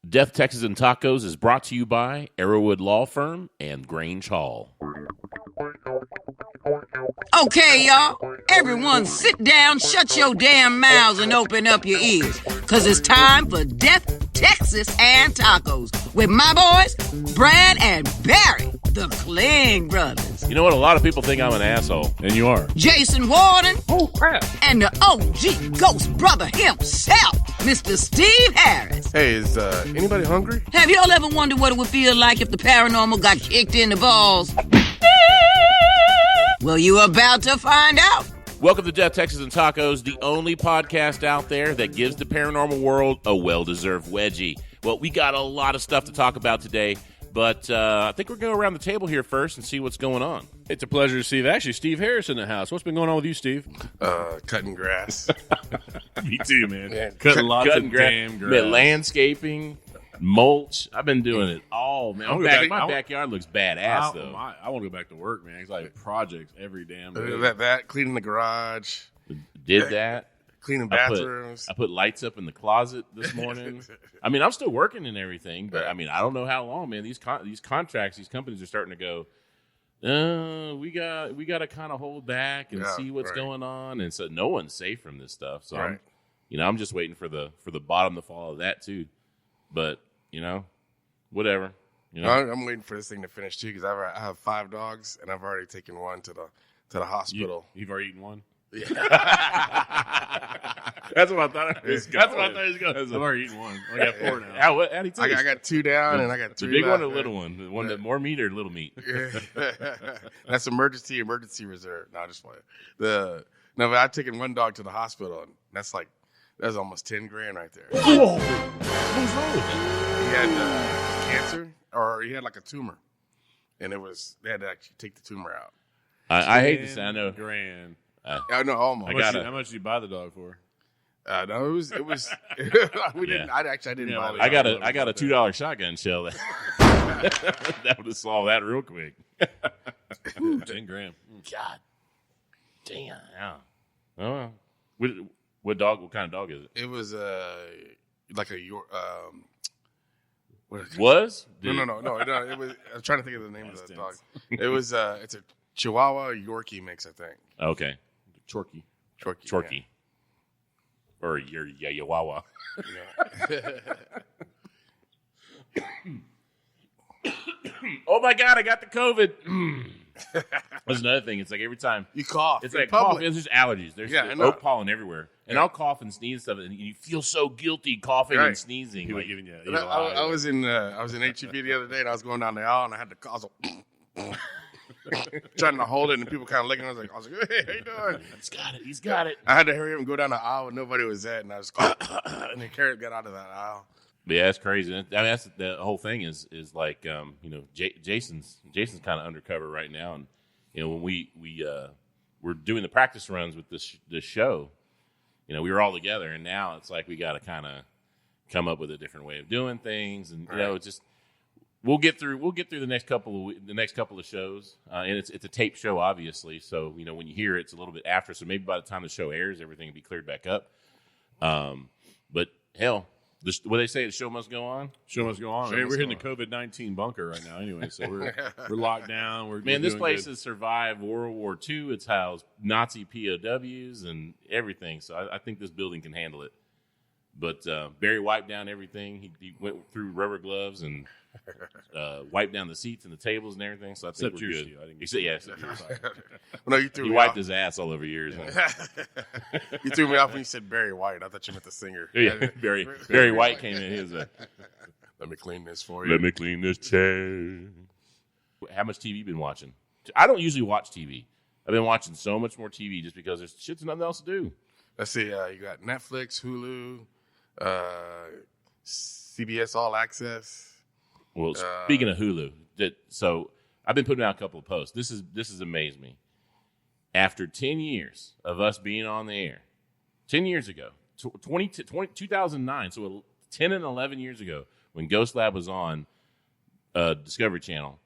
Death, Texas, and Tacos is brought to you by Arrowwood Law Firm and Grange Hall. Okay, y'all. Everyone sit down, shut your damn mouths, and open up your ears. Because it's time for Death, Texas, and Tacos with my boys, Brad and Barry, the Klinge brothers. You know what? A lot of people think I'm an asshole. And you are. Jason Warden. Oh, crap. And the OG ghost brother himself, Mr. Steve Harris. Hey, is anybody hungry? Have y'all ever wondered what it would feel like if the paranormal got kicked in the balls? Well, you're about to find out. Welcome to Death, Texas, and Tacos, the only podcast out there that gives the paranormal world a well-deserved wedgie. Well, we got a lot of stuff to talk about today, but I think we're going to go around the table here first and see what's going on. It's a pleasure to see actually Steve Harris in the house. What's been going on with you, Steve? Cutting grass. Me too, man. Yeah, Cutting lots Cutting of damn grass. Man, landscaping, mulch. I've been doing it all, man. My backyard looks badass, though. I want to go back to work, man. It's like projects every damn day. that cleaning the garage. Did that. Cleaning bathrooms. I put lights up in the closet this morning. I mean, I'm still working and everything, but I mean, I don't know how long, man. These contracts, these companies are starting to go, we got to kind of hold back and see what's going on, and so no one's safe from this stuff. So I'm just waiting for the bottom to fall of that too. But whatever. I'm waiting for this thing to finish too because I have 5 dogs and I've already taken one to the hospital. You've already eaten one? Yeah. That's what I thought it was going. I've already eaten one. I got 4 now. How'd he taste? I got 2 down and I got 3 The big left. one or the little one? The one that more meat or little meat? That's emergency reserve. No, just play. But I've taken one dog to the hospital and that's almost $10,000 right there. Whoa! What's wrong with him? He had cancer, or he had like a tumor, and they had to actually take the tumor out. I hate to say, I know. $10,000. I know almost. How much did you buy the dog for? No, it was. We didn't. I didn't buy it. I got a $2 shotgun shell that would have solved that real quick. Ooh, $10,000. God damn. Yeah. Oh, well. What kind of dog is it? It was like a York. Was? No. It was. I was trying to think of the name of the dog. It was. It's a Chihuahua Yorkie mix, I think. Okay. Chorky. Yeah. Or your Yawawa. Oh my God! I got the COVID. That's another thing. It's like every time you cough, it's like cough. It's just allergies. There's oak pollen everywhere, and I'll cough and sneeze stuff, and you feel so guilty coughing and sneezing. People like, giving you. I was in HEB the other day, and I was going down the aisle, and I had to cough. Trying to hold it, and people kind of looking. I was like, "Hey, how you doing?" He's got it. I had to hurry up and go down the aisle, and nobody was there, and I was, and then Carrot got out of that aisle. But yeah, that's crazy. I mean, that's the whole thing is like Jason's kind of undercover right now, and when we're doing the practice runs with this show, we were all together, and now it's like we got to kind of come up with a different way of doing things, and it's just. We'll get through the next couple of shows, and it's a tape show, obviously. So when you hear it, it's a little bit after. So maybe by the time the show airs, everything will be cleared back up. But hell, what they say, the show must go on. Show must go on. We're hitting the COVID-19 bunker right now, anyway. So we're locked down. This place has survived World War II. It's housed Nazi POWs and everything. So I think this building can handle it. But Barry wiped down everything. He went through rubber gloves and wiped down the seats and the tables and everything. So I think we're good. Except you he wiped his ass all over yours. You threw me off when you said Barry White. I thought you meant the singer. Yeah, Barry White came in. He was let me clean this for you. Let me clean this chair. How much TV you been watching? I don't usually watch TV. I've been watching so much more TV just because there's shit's nothing else to do. Let's see. You got Netflix, Hulu, CBS All Access. Well, speaking of Hulu, so I've been putting out a couple of posts. This has amazed me. After 10 years of us being on the air, 10 years ago, 2009, so 10 and 11 years ago, when Ghost Lab was on Discovery Channel,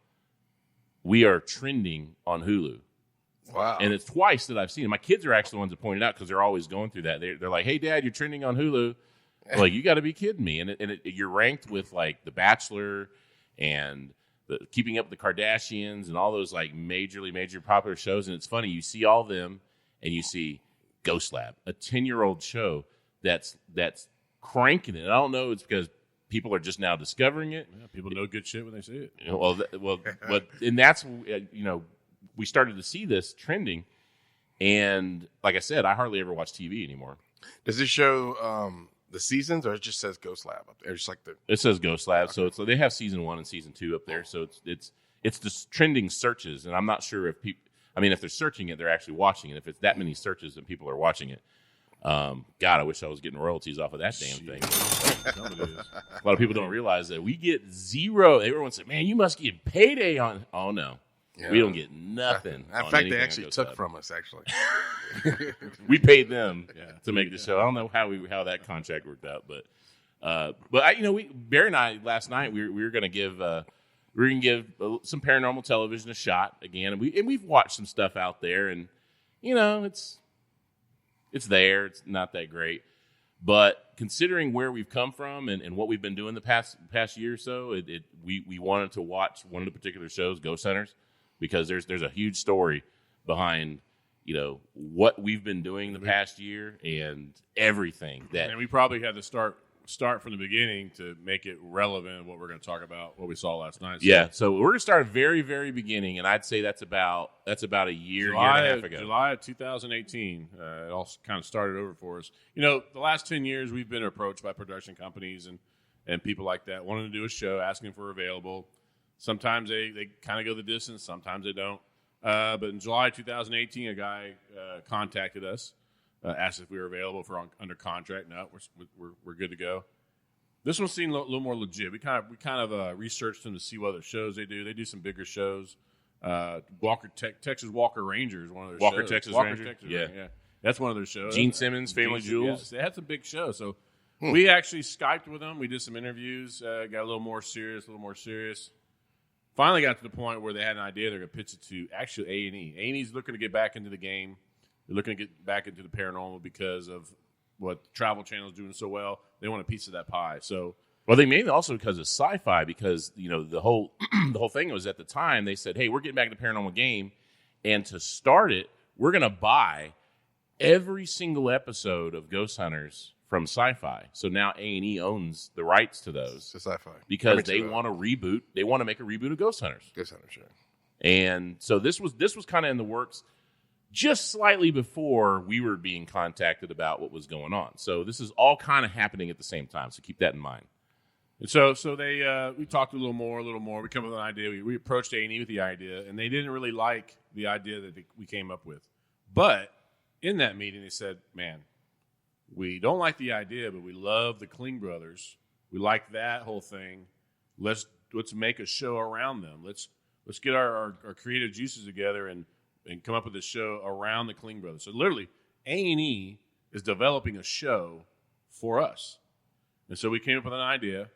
we are trending on Hulu. Wow. And it's twice that I've seen it. My kids are actually the ones that pointed out because they're always going through that. They're like, hey, Dad, you're trending on Hulu. Like, you got to be kidding me. And you're ranked with like The Bachelor and Keeping Up with the Kardashians and all those like major popular shows. And it's funny, you see all of them and you see Ghost Lab, a 10-year-old show that's cranking it. I don't know, it's because people are just now discovering it. Yeah, people know good shit when they see it. And that's, we started to see this trending. And like I said, I hardly ever watch TV anymore. Does this show the seasons, or it just says Ghost Lab up there? Just like it says Ghost Lab, so they have season 1 and season 2 up there. So it's the trending searches, and I'm not sure if people. I mean, if they're searching it, they're actually watching it. If it's that many searches, then people are watching it. God, I wish I was getting royalties off of that damn thing. A lot of people don't realize that we get zero. Everyone said, "Man, you must get payday on." Oh no, we don't get nothing. In fact, they actually took from us. Actually, we paid them to make the show. I don't know how that contract worked out, but Barry and I last night we were going to give some paranormal television a shot again, and we've watched some stuff out there, and it's there. It's not that great. But considering where we've come from and what we've been doing the past year or so, we wanted to watch one of the particular shows, Ghost Hunters, because there's a huge story behind what we've been doing the past year and everything that. And we probably had to start from the beginning to make it relevant what we're going to talk about, what we saw last night. So we're going to start very, very beginning, and I'd say that's about a year and a half ago. July of 2018, it all kind of started over for us. The last 10 years we've been approached by production companies and people like that wanting to do a show, asking if we're available. Sometimes they kind of go the distance, sometimes they don't. But in July 2018, a guy contacted us. Asked if we were available for under contract. No, we're good to go. This one seemed a little more legit. We kind of researched them to see what other shows they do. They do some bigger shows. Texas Walker Rangers, one of their shows. Texas Walker Ranger? Texas Yeah. Ranger, yeah. That's one of their shows. Gene Simmons, Family Jewels. Yes, they had some big shows. So we actually Skyped with them. We did some interviews. Got a little more serious. Finally got to the point where they had an idea. They're going to pitch it to actually A&E. A&E's looking to get back into the game. They're looking to get back into the paranormal because of what Travel Channel is doing so well. They want a piece of that pie. So, well, they mainly also because of sci-fi. Because the whole thing was at the time they said, "Hey, we're getting back to the paranormal game, and to start it, we're going to buy every single episode of Ghost Hunters from Sci-Fi." So now A&E owns the rights to those to Sci-Fi because they want to reboot. They want to make a reboot of Ghost Hunters. Ghost Hunters, sure. And so this was kind of in the works. Just slightly before we were being contacted about what was going on. So this is all kind of happening at the same time. So keep that in mind. And so they we talked a little more. We come up with an idea. We approached A&E with the idea, and they didn't really like the idea that we came up with. But in that meeting, they said, "Man, we don't like the idea, but we love the Klinge brothers. We like that whole thing. Let's make a show around them. Let's get our creative juices together and come up with a show around the Klinge brothers." So literally, A&E is developing a show for us. And so we came up with an idea,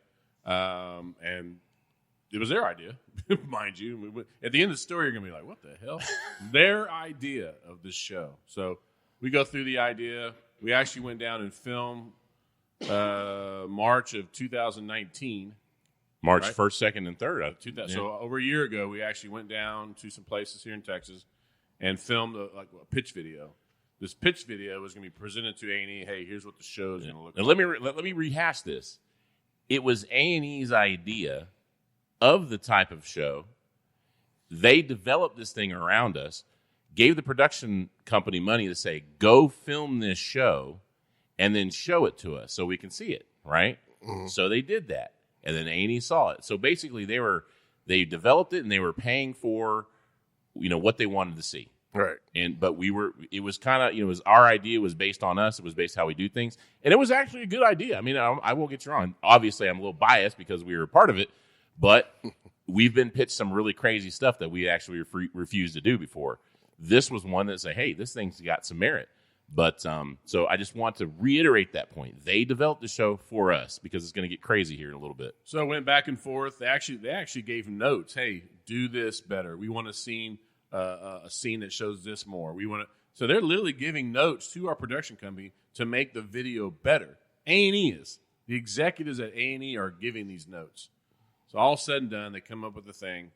and it was their idea, mind you. At the end of the story, you're going to be like, what the hell? Their idea of this show. So we go through the idea. We actually went down and filmed March of 2019. March right? 1st, 2nd, and 3rd. So over a year ago, we actually went down to some places here in Texas and filmed a pitch video. This pitch video was going to be presented to A&E. Hey, here's what the show is going to look like. Let me rehash this. It was A&E's idea of the type of show. They developed this thing around us, gave the production company money to say, go film this show, and then show it to us so we can see it, right? Mm-hmm. So they did that, and then A&E saw it. So basically, they developed it, and they were paying for what they wanted to see. Right. But it was kind of, it was our idea, was based on us. It was based how we do things. And it was actually a good idea. I mean, I won't get you wrong. Obviously, I'm a little biased because we were a part of it, but we've been pitched some really crazy stuff that we actually refused to do before. This was one that said, hey, this thing's got some merit. But so I just want to reiterate that point. They developed the show for us because it's going to get crazy here in a little bit. So it went back and forth. They actually gave notes. Hey, do this better. We want a scene that shows this more. So they're literally giving notes to our production company to make the video better. A&E is. The executives at A&E are giving these notes. So all said and done, they come up with the thing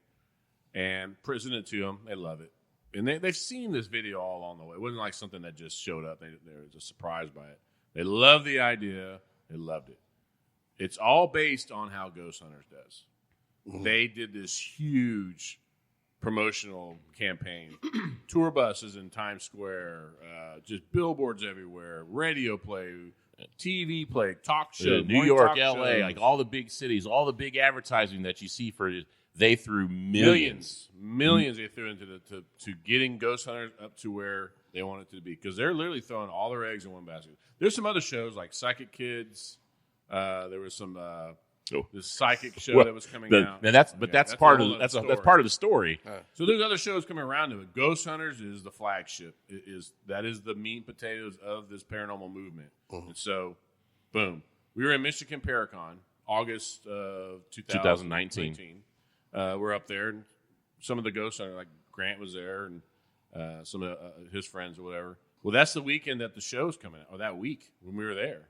and present it to them. They love it. And they've seen this video all along the way. It wasn't like something that just showed up. They were just surprised by it. They love the idea. They loved it. It's all based on how Ghost Hunters does. Mm-hmm. They did this huge promotional campaign. Tour buses in Times Square, just billboards everywhere, radio play, TV play, talk show, New York, LA, like all the big cities, all the big advertising that you see for it, they threw millions they threw into to getting Ghost Hunters up to where they want it to be, because they're literally throwing all their eggs in one basket. There's some other shows like Psychic Kids. There was some this psychic show that was coming out. And that's part of the story. So there's other shows coming around to it. Ghost Hunters is the flagship. That is the meat and potatoes of this paranormal movement. Mm-hmm. And so, boom, we were in Michigan Paracon, August of 2019. We're up there, and some of the Ghost Hunters, like Grant was there, and some of his friends or whatever. Well, that's the weekend that the show's coming out, or that week when we were there.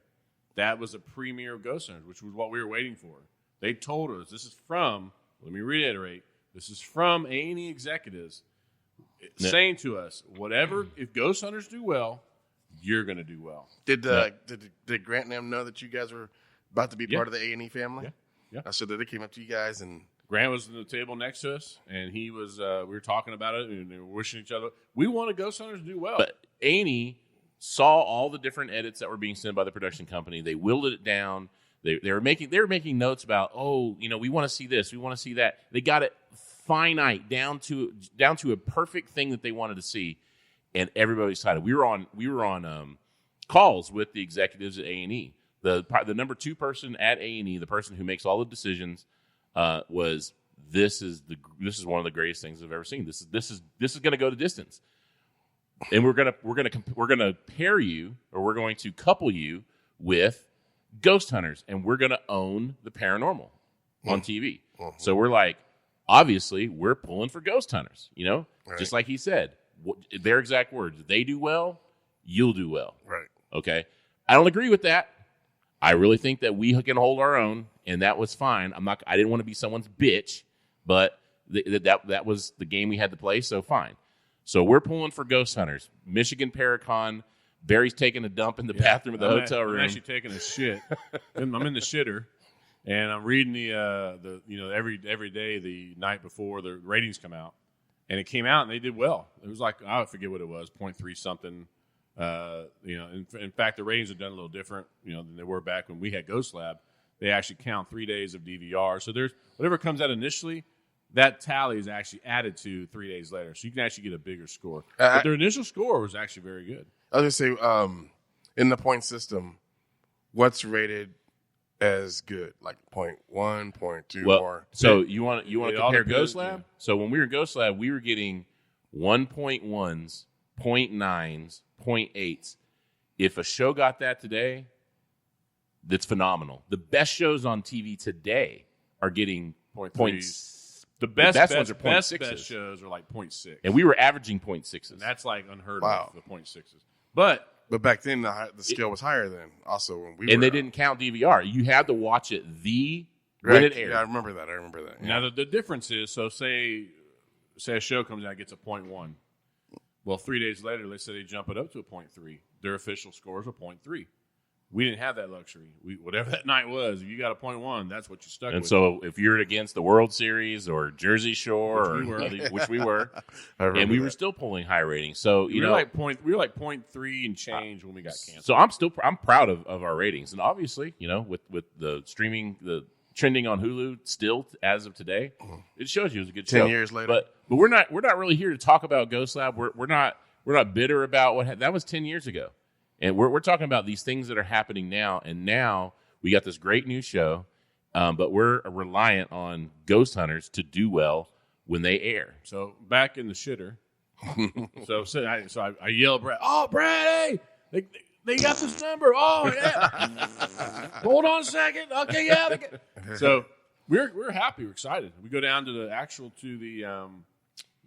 That was a premiere of Ghost Hunters, which was what we were waiting for. They told us, this is from, let me reiterate, this is from A&E executives saying to us, whatever, if Ghost Hunters do well, you're going to do well. Did Grant and them know that you guys were about to be part of the A&E family? Yeah. So that they came up to you guys and... Grant was at the table next to us, and he was. We were talking about it, and we were wishing each other. We wanted Ghost Hunters to do well. But A&E saw all the different edits that were being sent by the production company. They whittled it down. They were making notes about, we want to see this, we want to see that. They got it finite down to a perfect thing that they wanted to see, and everybody was excited. We were on calls with the executives at A&E. The number 2 person at A&E, the person who makes all the decisions. Was this is one of the greatest things I've ever seen. This is going to go the distance, and we're gonna pair you, or we're going to couple you with Ghost Hunters, and we're going to own the paranormal on TV. Mm-hmm. So we're like, obviously, we're pulling for Ghost Hunters. Right. Just like he said, their exact words: "They do well, you'll do well." Right. Okay. I don't agree with that. I really think that we can hold our own, and that was fine. I didn't want to be someone's bitch, but that was the game we had to play, so fine. So we're pulling for Ghost Hunters. Michigan Paracon. Barry's taking a dump in the bathroom of the hotel room. I'm actually taking a shit. I'm in the shitter, and I'm reading the every day the night before the ratings come out, and it came out and they did well. It was like, I forget what it was, 0.3 something. In fact, the ratings have done a little different, than they were back when we had Ghost Lab. They actually count 3 days of DVR. So there's whatever comes out initially, that tally is actually added to 3 days later. So you can actually get a bigger score. But their initial score was actually very good. I was going to say, in the point system, what's rated as good? Like 0.1, 0.2, or... So you want to compare Ghost Lab? Yeah. So when we were in Ghost Lab, we were getting 1.1s, 0.9s, 0.8s. If a show got that today, that's phenomenal. The best shows on TV today are getting 0.3s. The best ones are 0.6s. Best shows are like 0.6. And we were averaging 0.6s. And that's like unheard of, the 0.6s. But back then, the scale was higher then. Also, when we they didn't count DVR. You had to watch it when it aired. Yeah, I remember that. Yeah. Now, the difference is, so say a show comes out and gets a 0.1. Well, 3 days later, let's say they jump it up to a 0.3. Their official score is a 0.3. We didn't have that luxury. Whatever that night was, if you got a 0.1, that's what you stuck with. And so if you're against the World Series or Jersey Shore, which we were, and we were still pulling high ratings. So we were like 0.3 and change when we got canceled. So I'm proud of our ratings, and obviously, with the streaming, the trending on Hulu still as of today, it shows you it was a good show. 10 years later, but we're not really here to talk about Ghost Lab. We're not bitter about what that was 10 years ago. And we're talking about these things that are happening now, and now we got this great new show, but we're reliant on Ghost Hunters to do well when they air. So back in the shitter, I yell, Brad, "Oh, Brad, hey, they got this number. Oh, yeah. Hold on a second. Okay, yeah." So we're happy. We're excited. We go down to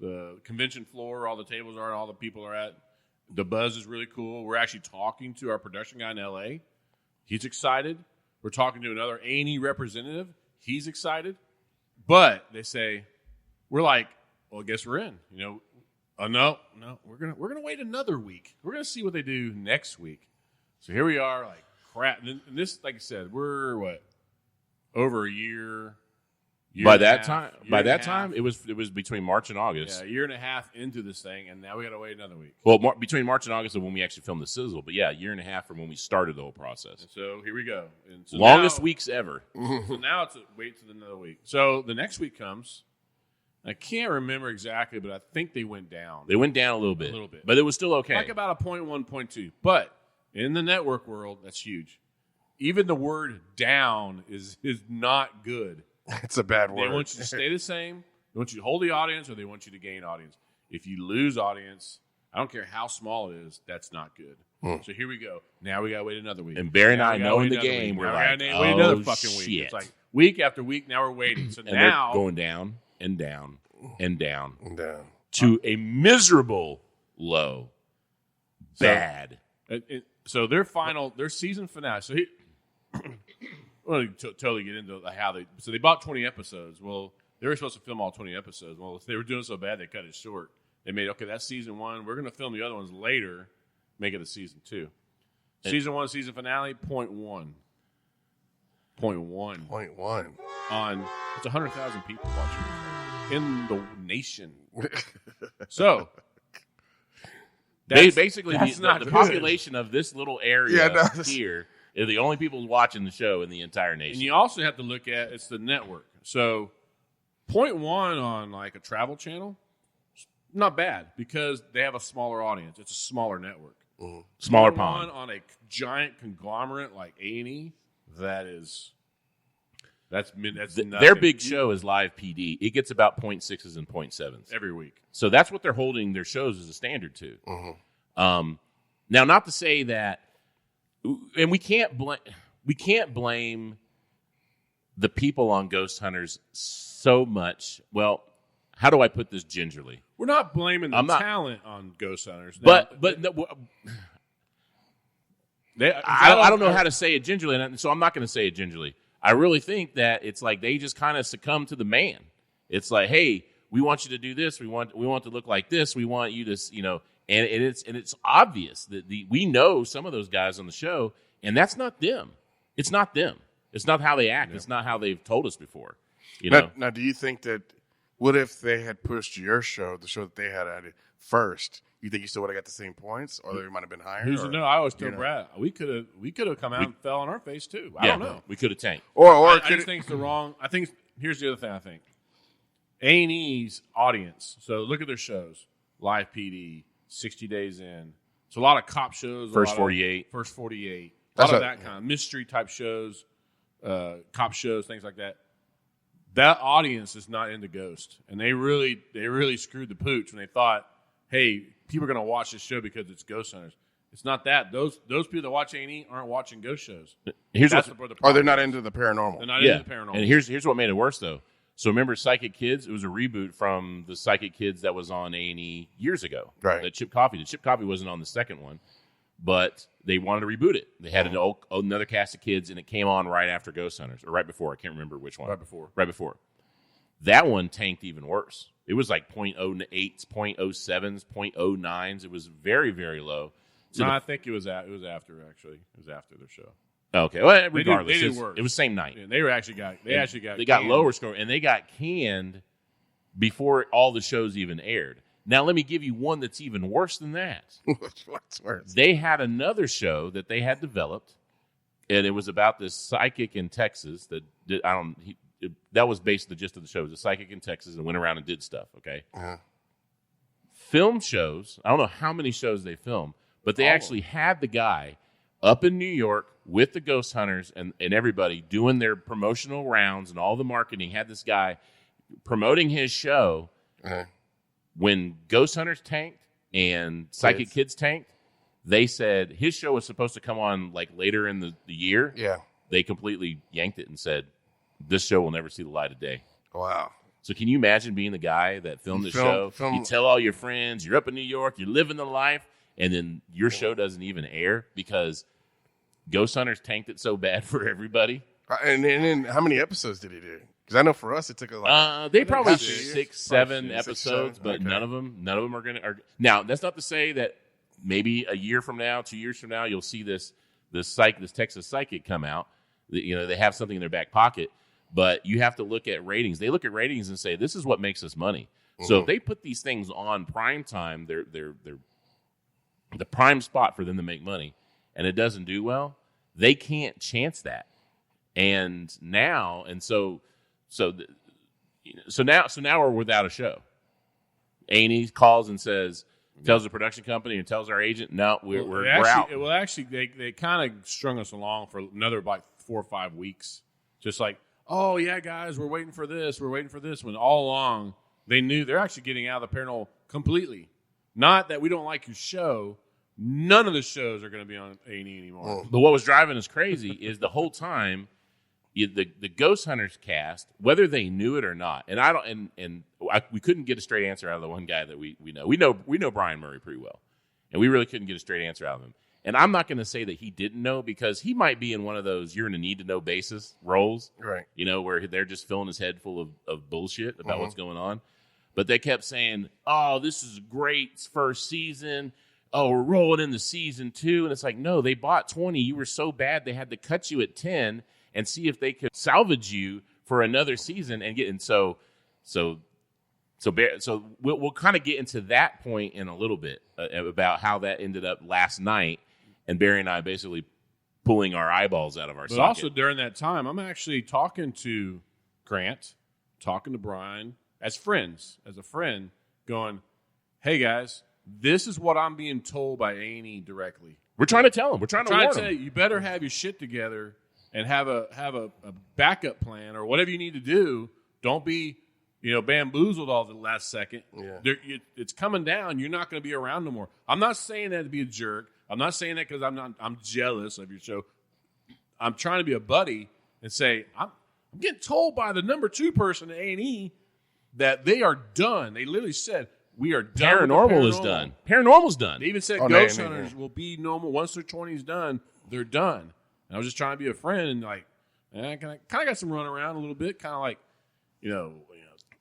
the convention floor where all the tables are and all the people are at. The buzz is really cool. We're actually talking to our production guy in L.A. He's excited. We're talking to another A&E representative. He's excited. But they say, we're like, well, I guess we're in. No, we're gonna wait another week. We're gonna see what they do next week. So here we are, like crap. And this, like I said, we're what over a year. By that time, it was between March and August. Yeah, a year and a half into this thing, and now we got to wait another week. Well, between March and August is when we actually filmed the sizzle. But yeah, a year and a half from when we started the whole process. And so here we go. And so longest weeks ever. So now it's wait till another week. So the next week comes. I can't remember exactly, but I think they went down. They went down a little bit, but it was still okay. Like about a 0.1, 0.2. But in the network world, that's huge. Even the word down is not good. It's a bad word. They want you to stay the same. They want you to hold the audience, or they want you to gain audience. If you lose audience, I don't care how small it is, that's not good. So here we go. Now we got to wait another week. And Barry and I knowing the game, we're like, wait another fucking week. It's like week after week, now we're waiting. So and now they're going down and down and down and down to a miserable low. Bad. So their season finale. So I want to totally get into how they bought 20 episodes. Well, they were supposed to film all 20 episodes. Well, if they were doing so bad, they cut it short. They made, that's season 1. We're going to film the other ones later, make it a season 2. Season 1, season finale, 0.1. 0.1. 0.1. On, it's 100,000 people watching in the nation. So, basically, the population of this little area here are the only people watching the show in the entire nation. And you also have to look at, it's the network. So 0.1 on like a travel channel, not bad because they have a smaller audience. It's a smaller network. Smaller 0.1 pond. On a giant conglomerate like A&E, that's their big show is Live PD. It gets about 0.6s and 0.7s every week. So that's what they're holding their shows as a standard to. Now, not to say that, and we can't blame the people on Ghost Hunters so much. Well, how do I put this gingerly? We're not blaming the talent on Ghost Hunters, I don't know how to say it gingerly, and so I'm not going to say it gingerly. I really think that it's like they just kind of succumb to the man. It's like, hey, we want you to do this. We want to look like this. We want you to, and it's obvious that we know some of those guys on the show, and that's not them. It's not them. It's not how they act. Yeah. It's not how they've told us before. Now, do you think that what if they had pushed your show, the show that they had at it first? You think you still would have got the same points, or they might have been higher? Who's to know? I always tell Brad, we could have come out and fell on our face too. I don't know. We could have tanked. I just think it's the wrong. I think here's the other thing. I think A&E's audience. So look at their shows: Live PD, 60 Days In. So a lot of cop shows. First 48. A lot of that kind of mystery type shows, cop shows, things like that. That audience is not into Ghost, and they really screwed the pooch when they thought, hey, people are going to watch this show because it's Ghost Hunters. It's not that. Those people that watch A&E aren't watching ghost shows. They're not into the paranormal. They're not into the paranormal. And here's what made it worse, though. So remember Psychic Kids? It was a reboot from the Psychic Kids that was on A&E years ago. Right. The Chip Coffey wasn't on the second one, but they wanted to reboot it. They had another cast of kids, and it came on right after Ghost Hunters, or right before. I can't remember which one. Right before. That one tanked even worse. It was like 0.08s, 0.07s, 0.09s. It was very, very low. So I think it was after, actually. It was after their show. Okay. Well, regardless, they did worse. It was same night. Yeah, they got lower score, and they got canned before all the shows even aired. Now, let me give you one that's even worse than that. What's worse? They had another show that they had developed, and it was about this psychic in Texas that was based the gist of the show. It was a psychic in Texas and went around and did stuff, okay? Uh-huh. Film shows, I don't know how many shows they filmed, but they actually had the guy up in New York with the Ghost Hunters and everybody doing their promotional rounds and all the marketing, had this guy promoting his show. Uh-huh. When Ghost Hunters tanked and Psychic Kids tanked, they said his show was supposed to come on like later in the year. Yeah. They completely yanked it and said, this show will never see the light of day. Wow. So can you imagine being the guy that filmed the show? You tell all your friends, you're up in New York, you're living the life, and then your show doesn't even air because Ghost Hunters tanked it so bad for everybody. And then how many episodes did he do? Because I know for us it took a lot. They probably half a year. 6, 7 6, episodes, 7, but okay. none of them are gonna. Now that's not to say that maybe a year from now, 2 years from now, you'll see this Texas Psychic come out. They have something in their back pocket, but you have to look at ratings. They look at ratings and say this is what makes us money. So if they put these things on prime time, they're the prime spot for them to make money, and it doesn't do well. They can't chance that. And now, so now we're without a show. A&E calls and tells the production company and tells our agent, no, we're out. Well, actually, they kind of strung us along for another like 4 or 5 weeks. Just like, oh, yeah, guys, we're waiting for this. When all along they knew they're actually getting out of the paranormal completely. Not that we don't like your show. None of the shows are going to be on A&E anymore. But what was driving us crazy is the whole time, the Ghost Hunters cast, whether they knew it or not, we couldn't get a straight answer out of the one guy that we know. We know Brian Murray pretty well, and we really couldn't get a straight answer out of him. And I'm not going to say that he didn't know, because he might be in one of those you're in a need to know basis roles, Right? Where they're just filling his head full of bullshit about what's going on. But they kept saying, "Oh, this is a great first season. Oh, we're rolling into season 2," and it's like, no, they bought 20. You were so bad they had to cut you at 10 and see if they could salvage you for another season and get. And so we'll kind of get into that point in a little bit about how that ended up last night, and Barry and I basically pulling our eyeballs out of our socket. But also during that time, I'm actually talking to Grant, talking to Brian as a friend, going, "Hey guys, this is what I'm being told by A&E directly. We're trying to tell them. We're trying to warn tell them. you better have your shit together and have a backup plan or whatever you need to do. Don't be, bamboozled all the last second. Yeah. It's coming down. You're not going to be around no more." I'm not saying that to be a jerk. I'm not saying that because I'm jealous of your show. I'm trying to be a buddy and say I'm getting told by the number 2 person at A&E that they are done. They literally said, "We are done." Paranormal is done. Paranormal's done. They even said Ghost Hunters will be normal once their 20 is done. They're done. And I was just trying to be a friend and I kind of got some run around a little bit, kind of like,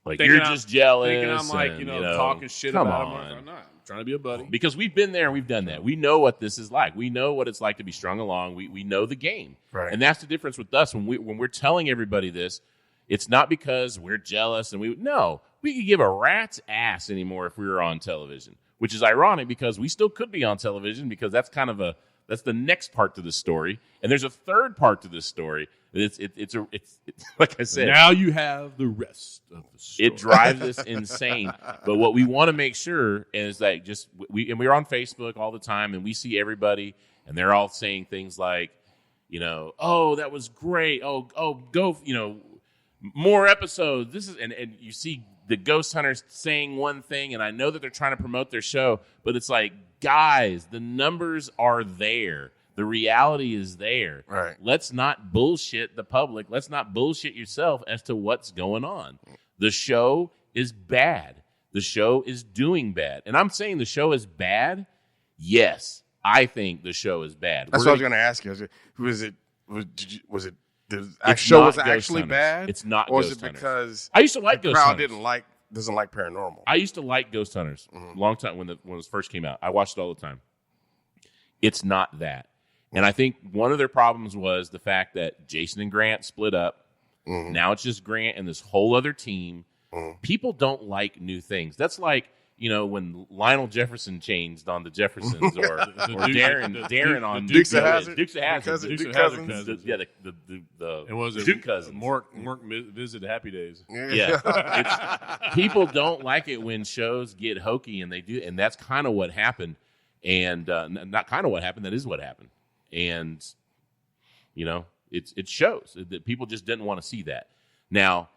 like you're just jealous. Thinking I'm like, and, talking shit come about on. them. I'm not. I'm trying to be a buddy. Because we've been there and we've done that. We know what this is like. We know what it's like to be strung along. We know the game. Right. And that's the difference with us. When we're telling everybody this, it's not because we're jealous and we could give a rat's ass anymore if we were on television, which is ironic because we still could be on television, because that's kind of that's the next part to the story. And there's a third part to this story. It's like I said. Now you have the rest of the story. It drives us insane. But what we want to make sure is that we're on Facebook all the time, and we see everybody, and they're all saying things like, "Oh, that was great. Oh, go, more episodes." This is and you see the Ghost Hunters saying one thing, and I know that they're trying to promote their show, but it's like, guys, the numbers are there. The reality is there. Right. Let's not bullshit the public. Let's not bullshit yourself as to what's going on. The show is bad. The show is doing bad. And I'm saying the show is bad. Yes, I think the show is bad. That's what I was going to ask you. Was it the show was actually bad? It's not. Or was Ghost it Hunters. because I used to like the Ghost crowd Hunters. doesn't like paranormal? I used to like Ghost Hunters long time when it first came out. I watched it all the time. It's not that. And I think one of their problems was the fact that Jason and Grant split up. Now it's just Grant and this whole other team. People don't like new things. That's like, when Lionel Jefferson changed on the Jeffersons, or Darren on Dukes of Hazzard. Dukes of Hazzard. Dukes of Cousins. Hazzard. Yeah, the And was it Duke Cousins. Mark visited Happy Days. Yeah. People don't like it when shows get hokey, and they do, and that's kind of what happened. And not kind of what happened. That is what happened. And it shows that people just didn't want to see that. Now,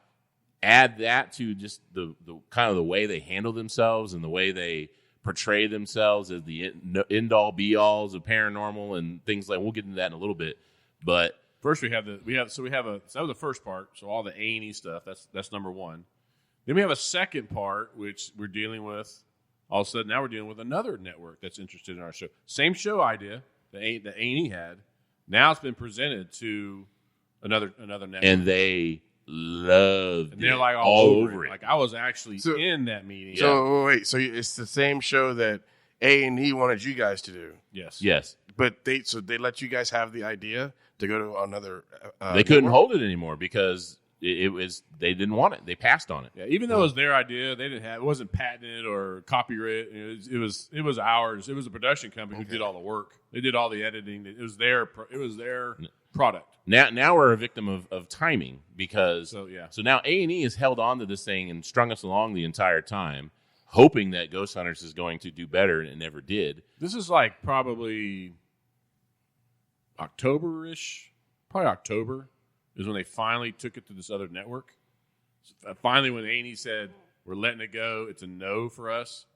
add that to just the kind of the way they handle themselves and the way they portray themselves as the end all be alls of paranormal and things like. We'll get into that in a little bit, but first so that was the first part. So all the A&E stuff. That's number 1. Then we have a second part which we're dealing with. All of a sudden, now we're dealing with another network that's interested in our show. Same show idea that A&E had. Now it's been presented to another network. And they loved and they're like all over over it. Like I was actually in that meeting. So wait, so it's the same show that A&E wanted you guys to do. Yes. But they let you guys have the idea to go to another. They couldn't hold it anymore because it was they didn't want it. They passed on it. Yeah, even though it was their idea, they didn't have it wasn't patented or copyright. It was ours. It was a production company who did all the work. They did all the editing. It was their product. Now we're a victim of timing because So now A&E has held on to this thing and strung us along the entire time, hoping that Ghost Hunters is going to do better, and it never did. This is like probably October-ish. Probably October is when they finally took it to this other network. So finally, when A&E said, we're letting it go, it's a no for us.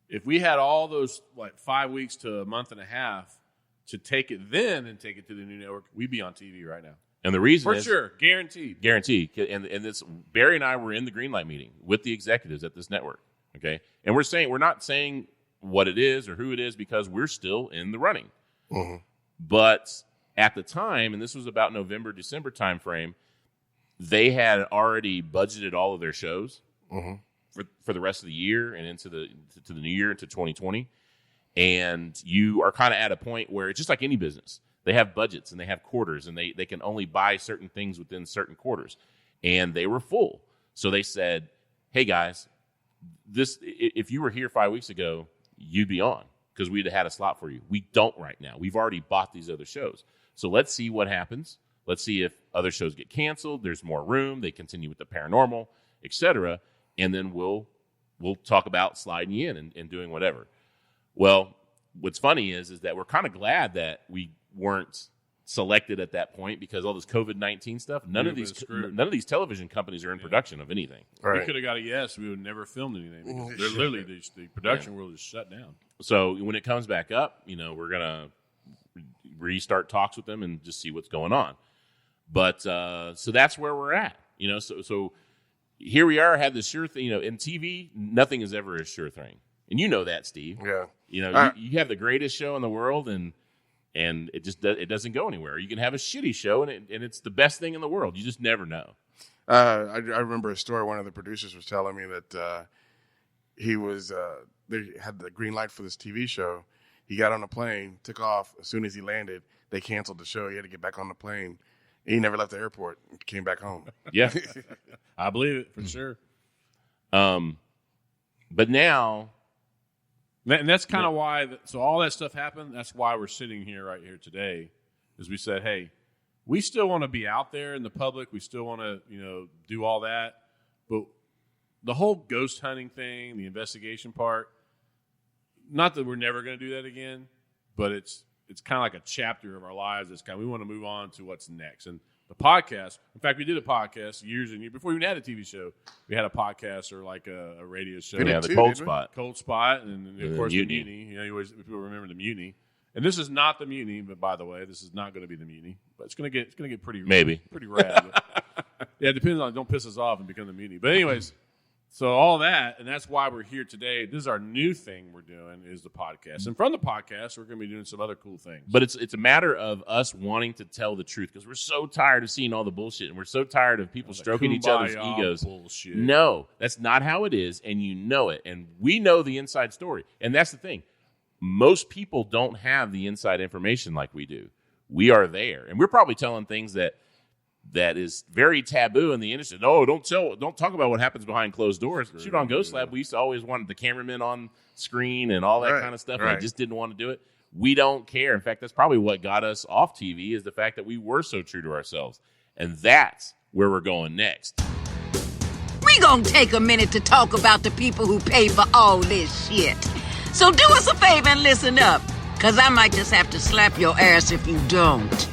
If we had all those 5 weeks to a month and a half to take it then and take it to the new network, we'd be on TV right now. And the reason For is, sure, guaranteed. and this Barry and I were in the Greenlight meeting with the executives at this network. Okay, and we're not saying what it is or who it is because we're still in the running. Mm-hmm. But at the time, and this was about November, December timeframe, they had already budgeted all of their shows for the rest of the year and into the new year, into 2020. And you are kind of at a point where it's just like any business. They have budgets and they have quarters, and they can only buy certain things within certain quarters. And they were full. So they said, hey, guys, if you were here 5 weeks ago, you'd be on because we'd have had a slot for you. We don't right now. We've already bought these other shows. So let's see what happens. Let's see if other shows get canceled. There's more room. They continue with the paranormal, etc. And then we'll talk about sliding you in and doing whatever. Well, what's funny is that we're kind of glad that we weren't selected at that point because all this COVID-19 stuff. None of these television companies are in production of anything. Right. We could have got a yes. We would never filmed anything. Because they're literally the production world is shut down. So when it comes back up, we're gonna restart talks with them and just see what's going on. But so that's where we're at. So here we are. Had the sure thing. In TV, nothing is ever a sure thing, and you know that, Steve. Yeah. You have the greatest show in the world, and it just it doesn't go anywhere. You can have a shitty show, and it's the best thing in the world. You just never know. I remember a story. One of the producers was telling me that he was they had the green light for this TV show. He got on a plane, took off. As soon as he landed, they canceled the show. He had to get back on the plane. He never left the airport. Came back home. Yeah, I believe it for sure. But now. And that's kind of why. So all that stuff happened. That's why we're sitting here right here today, is we said, hey, we still want to be out there in the public. We still want to, do all that. But the whole ghost hunting thing, the investigation part, not that we're never going to do that again, but it's kind of like a chapter of our lives. We want to move on to what's next. And the podcast, in fact, we did a podcast years and years before we even had a TV show. We had a podcast or like a radio show. Yeah, the Cold Spot. Cold Spot, and of course the Mutiny. People remember the Mutiny. And this is not the Mutiny, but by the way, this is not going to be the Mutiny. But it's going to get pretty rad. Yeah, it depends on. Don't piss us off and become the Mutiny. But anyways. So all that, and that's why we're here today. This is our new thing we're doing, is the podcast. And from the podcast, we're going to be doing some other cool things. But it's a matter of us wanting to tell the truth because we're so tired of seeing all the bullshit, and we're so tired of people stroking each other's egos. Bullshit. No, that's not how it is, and you know it. And we know the inside story. And that's the thing. Most people don't have the inside information like we do. We are there. And we're probably telling things that is very taboo in the industry. No, don't talk about what happens behind closed doors. Shoot on Ghost Lab, we used to always want the cameraman on screen and all that kind of stuff. Right. And I just didn't want to do it. We don't care. In fact, that's probably what got us off TV, is the fact that we were so true to ourselves. And that's where we're going next. We gonna take a minute to talk about the people who pay for all this shit. So do us a favor and listen up, because I might just have to slap your ass if you don't.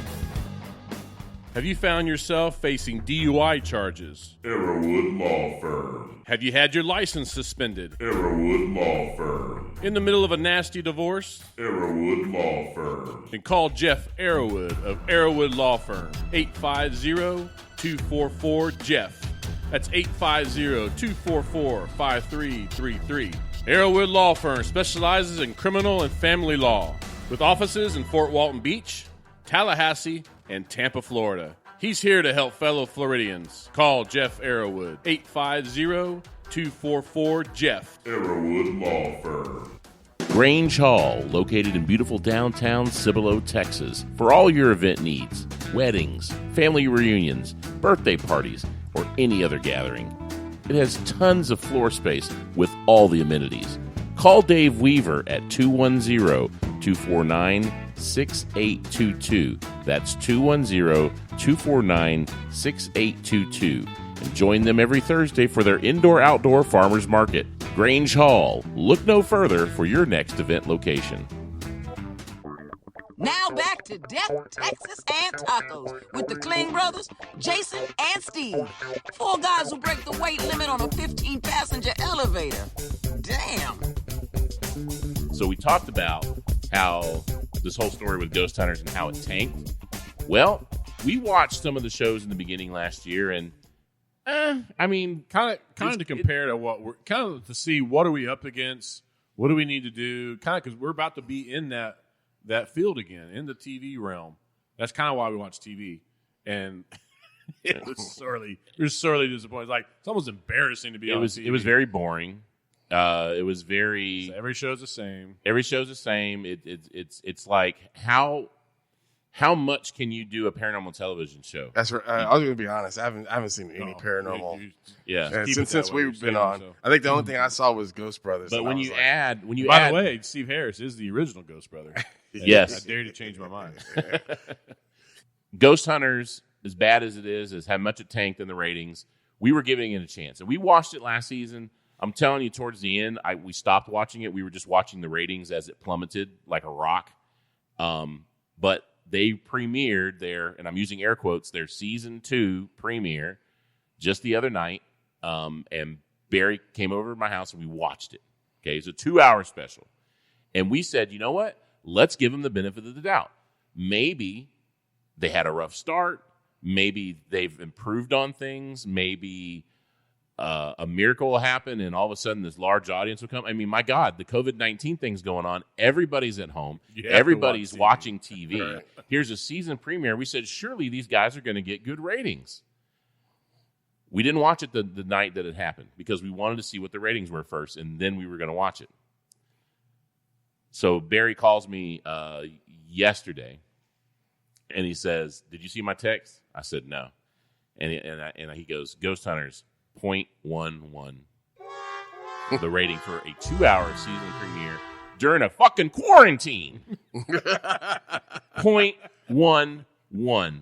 Have you found yourself facing DUI charges? Arrowwood Law Firm. Have you had your license suspended? Arrowwood Law Firm. In the middle of a nasty divorce? Arrowwood Law Firm. Then call Jeff Arrowwood of Arrowwood Law Firm. 850-244-JEFF. That's 850-244-5333. Arrowwood Law Firm specializes in criminal and family law, with offices in Fort Walton Beach, Tallahassee, and Tampa, Florida. He's here to help fellow Floridians. Call Jeff Arrowwood, 850-244-JEFF. Arrowwood Law Firm. Grange Hall, located in beautiful downtown Cibolo, Texas, for all your event needs, weddings, family reunions, birthday parties, or any other gathering. It has tons of floor space with all the amenities. Call Dave Weaver at 210-249-6822. That's 210-249-6822. And join them every Thursday for their indoor-outdoor farmers market. Grange Hall. Look no further for your next event location. Now back to Death, Texas, and Tacos with the Klinge brothers, Jason and Steve. 4 guys who break the weight limit on a 15-passenger elevator. Damn. So we talked about how this whole story with Ghost Hunters and how it tanked. Well, we watched some of the shows in the beginning last year, and I mean, kind of to compare to what we're kind of to see what are we up against, what do we need to do, kind of because we're about to be in that field again in the TV realm. That's kind of why we watch TV, and it was sorely disappointed. Like it's almost embarrassing to be on TV. It was very boring. It was very. So every show's the same. Every show's the same. It's like how much can you do a paranormal television show? That's right. I was going to be honest. I haven't seen any paranormal. Yeah, since we've been on, so. I think the only thing I saw was Ghost Brothers. But when you add, by the way, Steve Harris is the original Ghost Brother. Yes, I dare you to change my mind. Ghost Hunters, as bad as it is how much it tanked in the ratings. We were giving it a chance, and we watched it last season. I'm telling you, towards the end, we stopped watching it. We were just watching the ratings as it plummeted like a rock. But they premiered and I'm using air quotes, their season 2 premiere just the other night. And Barry came over to my house and we watched it. Okay, it's a 2-hour special. And we said, you know what? Let's give them the benefit of the doubt. Maybe they had a rough start. Maybe they've improved on things. Maybe a miracle will happen and all of a sudden this large audience will come. I mean, my God, the COVID-19 thing's going on. Everybody's at home. Everybody's watching TV. Right. Here's a season premiere. We said, surely these guys are going to get good ratings. We didn't watch it the night that it happened because we wanted to see what the ratings were first, and then we were going to watch it. So Barry calls me yesterday, and he says, did you see my text? I said, no. And he goes, Ghost Hunters, 0.11. The rating for a 2-hour season premiere during a fucking quarantine. 0.11.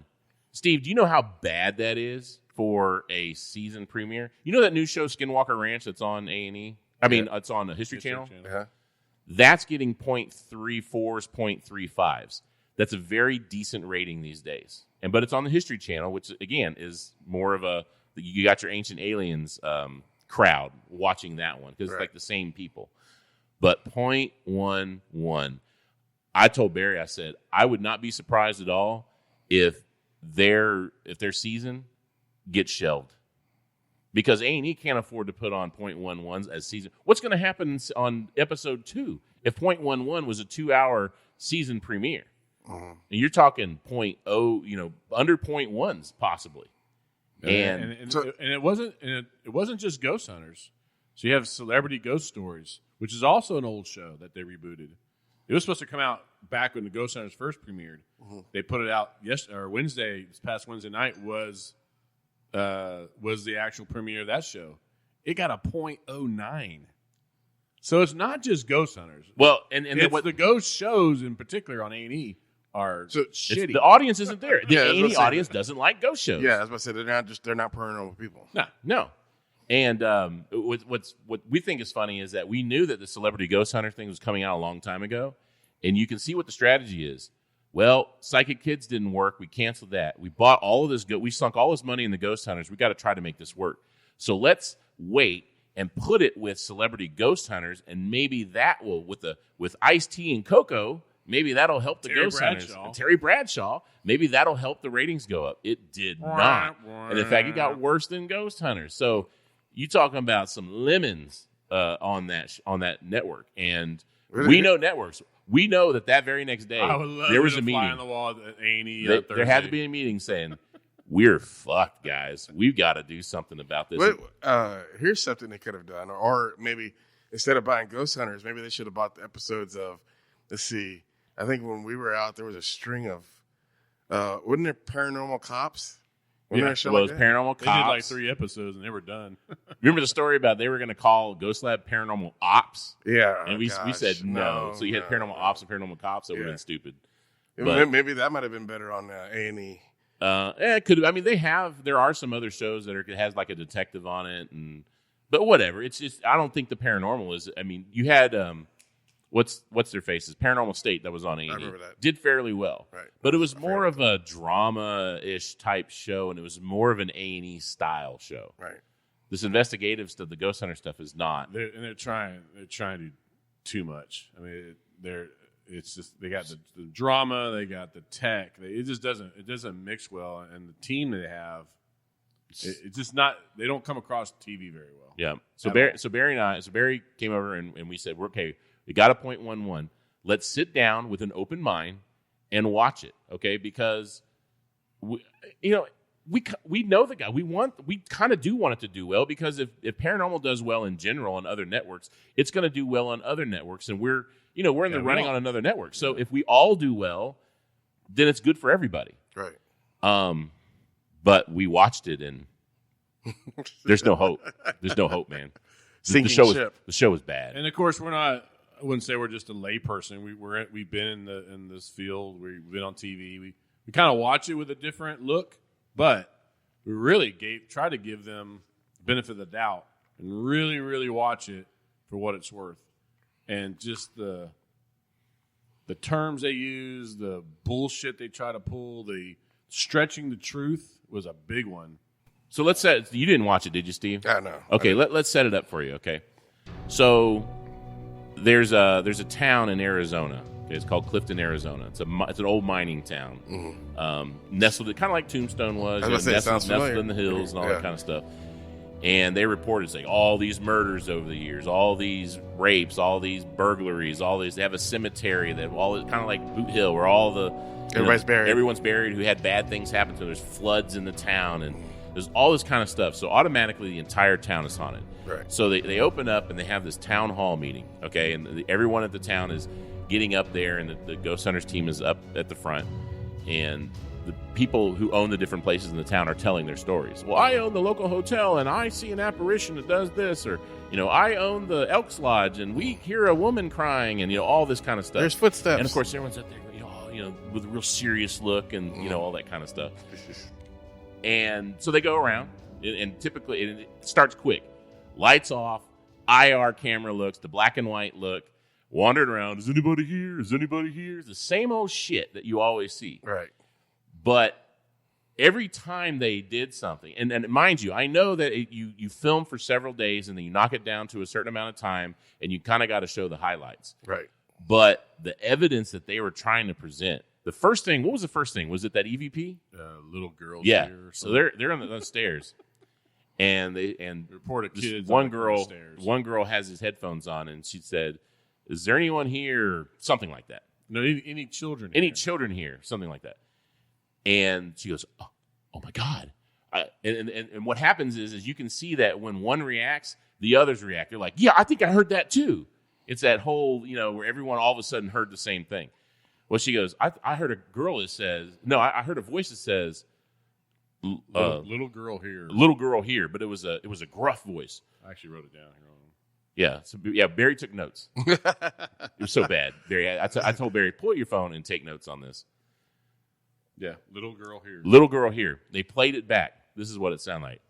Steve, do you know how bad that is for a season premiere? You know that new show Skinwalker Ranch that's on A&E? I mean, it's on the History Channel. Uh-huh. That's getting 0.34s, 0.35s. That's a very decent rating these days. But it's on the History Channel, which, again, is more of a... You got your Ancient Aliens crowd watching that one because it's like the same people. But 0.11. I told Barry, I said, I would not be surprised at all if their season gets shelved. Because A&E can't afford to put on 0.11s as season. What's going to happen on episode 2 if 0.11 was a 2-hour season premiere? Uh-huh. And you're talking 0.0, under 0.1s possibly. And it wasn't just Ghost Hunters. So you have Celebrity Ghost Stories, which is also an old show that they rebooted. It was supposed to come out back when the Ghost Hunters first premiered. Uh-huh. They put it out Wednesday. This past Wednesday night was the actual premiere of that show. It got a 0.09. So it's not just Ghost Hunters. Well, the ghost shows in particular on A&E are shitty. The audience isn't there. The A&E audience doesn't like ghost shows. Yeah, I was about to say they're not paranormal people. No. And what we think is funny is that we knew that the Celebrity Ghost Hunter thing was coming out a long time ago, and you can see what the strategy is. Well, Psychic Kids didn't work. We canceled that. We bought all of this. We sunk all this money in the Ghost Hunters. We got to try to make this work. So let's wait and put it with Celebrity Ghost Hunters, and maybe that will with Ice-T and Coco. Maybe that'll help the Ghost Hunters. And Terry Bradshaw. Maybe that'll help the ratings go up. It did not. And in fact, it got worse than Ghost Hunters. So you talking about some lemons on that network. And we know networks. we know that very next day I would love there was to a fly meeting. on the wall at A&E There had to be a meeting saying, "We're fucked, guys. We've got to do something about this." Here's something they could have done, or maybe instead of buying Ghost Hunters, maybe they should have bought the episodes of. Let's see. I think when we were out, there was a string of. Wasn't there Paranormal Cops? Yeah, it was Paranormal Cops. They did like 3 episodes and they were done. Remember the story about they were going to call Ghost Lab Paranormal Ops? Yeah. And we said no. So you had Paranormal Ops and Paranormal Cops. That would have been stupid. But, maybe that might have been better on A&E. It could. I mean, there are some other shows that has like a detective on it, but whatever. It's just I don't think the paranormal is. I mean, you had what's their faces? Paranormal State that was on A&E. I remember that. Did fairly well, right? But it was more of a drama-ish type show, and it was more of an A&E style show. Right. This investigative stuff, the Ghost Hunter stuff, is not. They're trying to do too much. I mean, it's just they got the drama, they got the tech. It just doesn't mix well, and the team they have, it's just not. They don't come across TV very well. Yeah. So Barry came over and we said, "Okay, we got a .11. Let's sit down with an open mind and watch it, okay? Because we know the guy. We kind of do want it to do well because if Paranormal does well in general on other networks, it's going to do well on other networks, and we're in the running on another network. So if we all do well, then it's good for everybody. Right. But we watched it and there's no hope. There's no hope, man. Sinking the show was bad. And of course, I wouldn't say we're just a layperson. We've been in this field. We've been on TV. We kind of watch it with a different look, but we really tried to give them the benefit of the doubt and really, really watch it for what it's worth. And just the terms they use, the bullshit they try to pull, the stretching the truth was a big one. So let's say you didn't watch it, did you, Steve? No. Okay, let's set it up for you. Okay, so there's a town in Arizona. Okay, it's called Clifton, Arizona. It's an old mining town, nestled kind of like Tombstone was, nestled in the hills and all that kind of stuff. And they reported saying all these murders over the years, all these rapes, all these burglaries, all these. They have a cemetery that kind of like Boot Hill, where all everyone's buried who had bad things happen to them. There's floods in the town, and there's all this kind of stuff. So automatically, the entire town is haunted. Right. So they open up and they have this town hall meeting. Okay, and everyone at the town is getting up there, and the Ghost Hunters team is up at the front, and the people who own the different places in the town are telling their stories. Well, I own the local hotel, and I see an apparition that does this, or I own the Elks Lodge, and we hear a woman crying, and all this kind of stuff. There's footsteps, and of course everyone's up there, with a real serious look, and all that kind of stuff. And so they go around, and typically it starts quick. Lights off, IR camera looks, the black and white look, wandered around. Is anybody here? Is anybody here? It's the same old shit that you always see. Right. But every time they did something, and mind you, I know that you film for several days and then you knock it down to a certain amount of time and you kind of got to show the highlights. Right. But the evidence that they were trying to present, the first thing, what was the first thing? Was it that EVP? Little girls. Yeah. Here or So they're on the stairs. And reported kids. One girl has his headphones on, and she said, "Is there anyone here?" Something like that. No, any children? Any children here? Something like that. And she goes, "Oh my God!" And what happens is you can see that when one reacts, the others react. They're like, "Yeah, I think I heard that too." It's that whole where everyone all of a sudden heard the same thing. Well, she goes, "I heard a girl that says no. I heard a voice that says." Little girl here. Little girl here, but it was a gruff voice. I actually wrote it down here. Yeah, so Barry took notes. It was so bad, Barry. I told Barry, pull out your phone and take notes on this. Yeah, little girl here. Little girl here. They played it back. This is what it sounded like.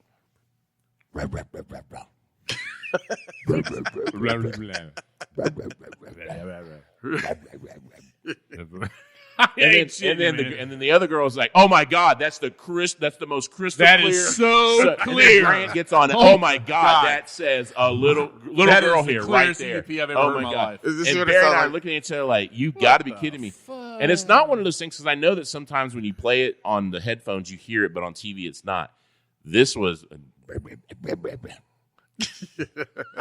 And then the other girl is like, "Oh my God, that's the most crystal that clear." That is so clear. And Grant gets on it. Oh my God, that says a little girl here, right there. CVP I've ever heard in my life. And Barry and I are looking at each other like, "You got to be kidding me!" Fuck? And it's not one of those things because I know that sometimes when you play it on the headphones, you hear it, but on TV, it's not. This was.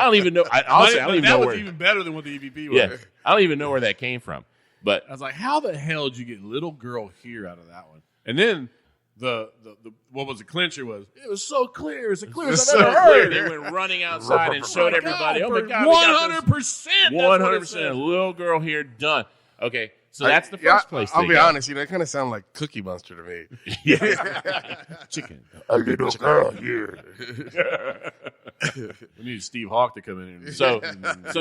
I don't even know. Honestly, I don't even know that where. was even better than what the EVP was. Yeah, I don't even know where that came from. But I was like, how the hell did you get little girl here out of that one? And then the what was the clincher was, it was so clear. It's the clearest I've ever heard. they went running outside and showed everybody. Oh my God, 100%. 100%. Little girl here, done. Okay, so that's the first place. I'll be honest, it kind of sounded like Cookie Monster to me. Chicken. A little girl here. We need Steve Hawk to come in. So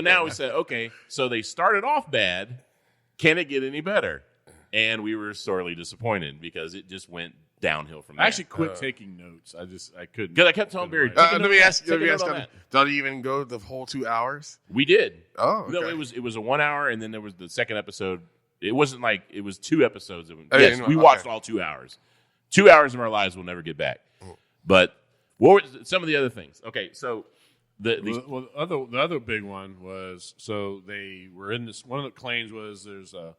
now we said, okay, so they started off bad. Can it get any better? And we were sorely disappointed because it just went downhill from there. I actually quit taking notes. I couldn't. Because I kept telling Barry, let me ask you, did you even go the whole 2 hours? We did. Oh, okay. No, it was a 1 hour, and then there was the second episode. It wasn't like it was 2 episodes. Yes, we watched all 2 hours. 2 hours of our lives we'll never get back. But what were some of the other things? Okay, so the other big one was, so they were in this. One of the claims was there's a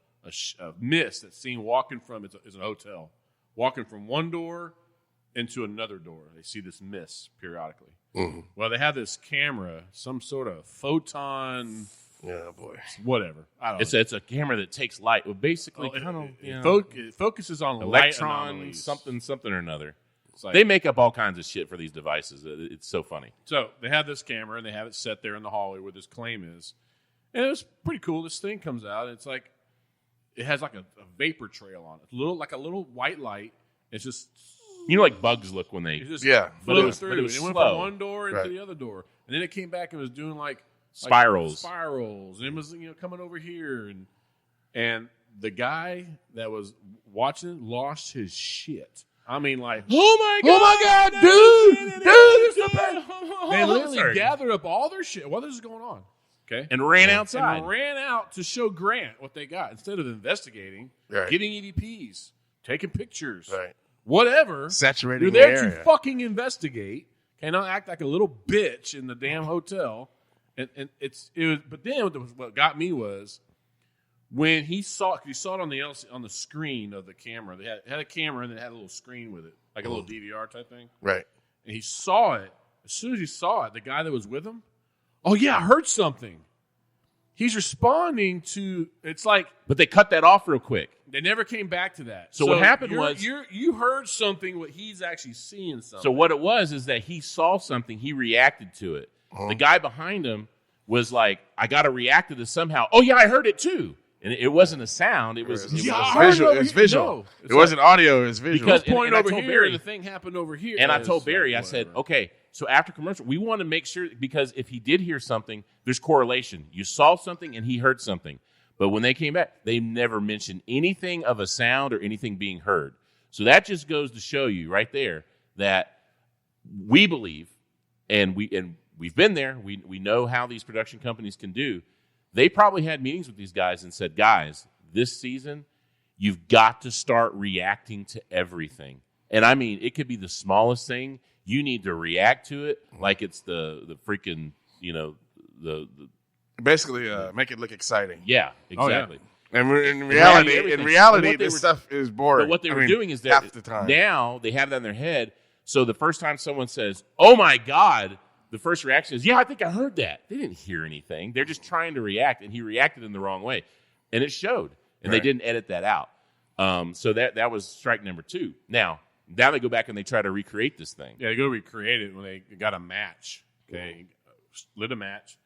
mist that's seen walking from it's a hotel, walking from one door into another door. They see this mist periodically. Mm-hmm. Well, they have this camera, some sort of photon. Yeah, boy. Whatever. I don't know. It's a camera that takes light. Well, basically, it focuses on electron, something or another. Like, they make up all kinds of shit for these devices. It's so funny. So they have this camera, and they have it set there in the hallway where this claim is. And it was pretty cool. This thing comes out, and it's like, it has like a vapor trail on it. Like a little white light. It's just... like bugs look when they... Float through. It was went slow. from one door into the other door. And then it came back and was doing spirals. And it was coming over here. And the guy that was watching it lost his shit. I mean, like, oh my God, dude, they literally gathered up all their shit while this is going on, okay, and ran outside, and ran out to show Grant what they got instead of investigating, getting EVPs, taking pictures, whatever. Saturating. You're there to fucking investigate. Cannot act like a little bitch in the damn hotel, and it was. But then what got me was, when he saw it on the screen of the camera. They had a camera and it had a little screen with it, like a little DVR type thing. Right. And he saw it. As soon as he saw it, the guy that was with him, oh yeah, I heard something. He's responding to, it's like. But they cut that off real quick. They never came back to that. So what happened was. You heard something, what he's actually seeing something. So what it was is that he saw something, he reacted to it. The guy behind him was like, I got to react to this somehow. Oh yeah, I heard it too. And it wasn't a sound. It was visual. It was visual. No, it wasn't audio. It was visual. Because point over here, Barry, the thing happened over here. And I told Barry, I said, okay, so after commercial, we want to make sure, because if he did hear something, there's correlation. You saw something and he heard something. But when they came back, they never mentioned anything of a sound or anything being heard. So that just goes to show you right there that we believe, and we've been there, we know how these production companies can do. They probably had meetings with these guys and said, guys, this season, you've got to start reacting to everything. And I mean, it could be the smallest thing. You need to react to it like it's the freaking, the basically make it look exciting. Yeah, exactly. Oh, yeah. And in reality, this stuff is boring. But what they were doing is that half the time. Now they have that in their head. So the first time someone says, oh my God, the first reaction is, yeah, I think I heard that. They didn't hear anything. They're just trying to react, and he reacted in the wrong way. And it showed. And they didn't edit that out. So that was strike number 2. Now they go back and they try to recreate this thing. Yeah, they go recreate it when they got a match. Okay, lit a match.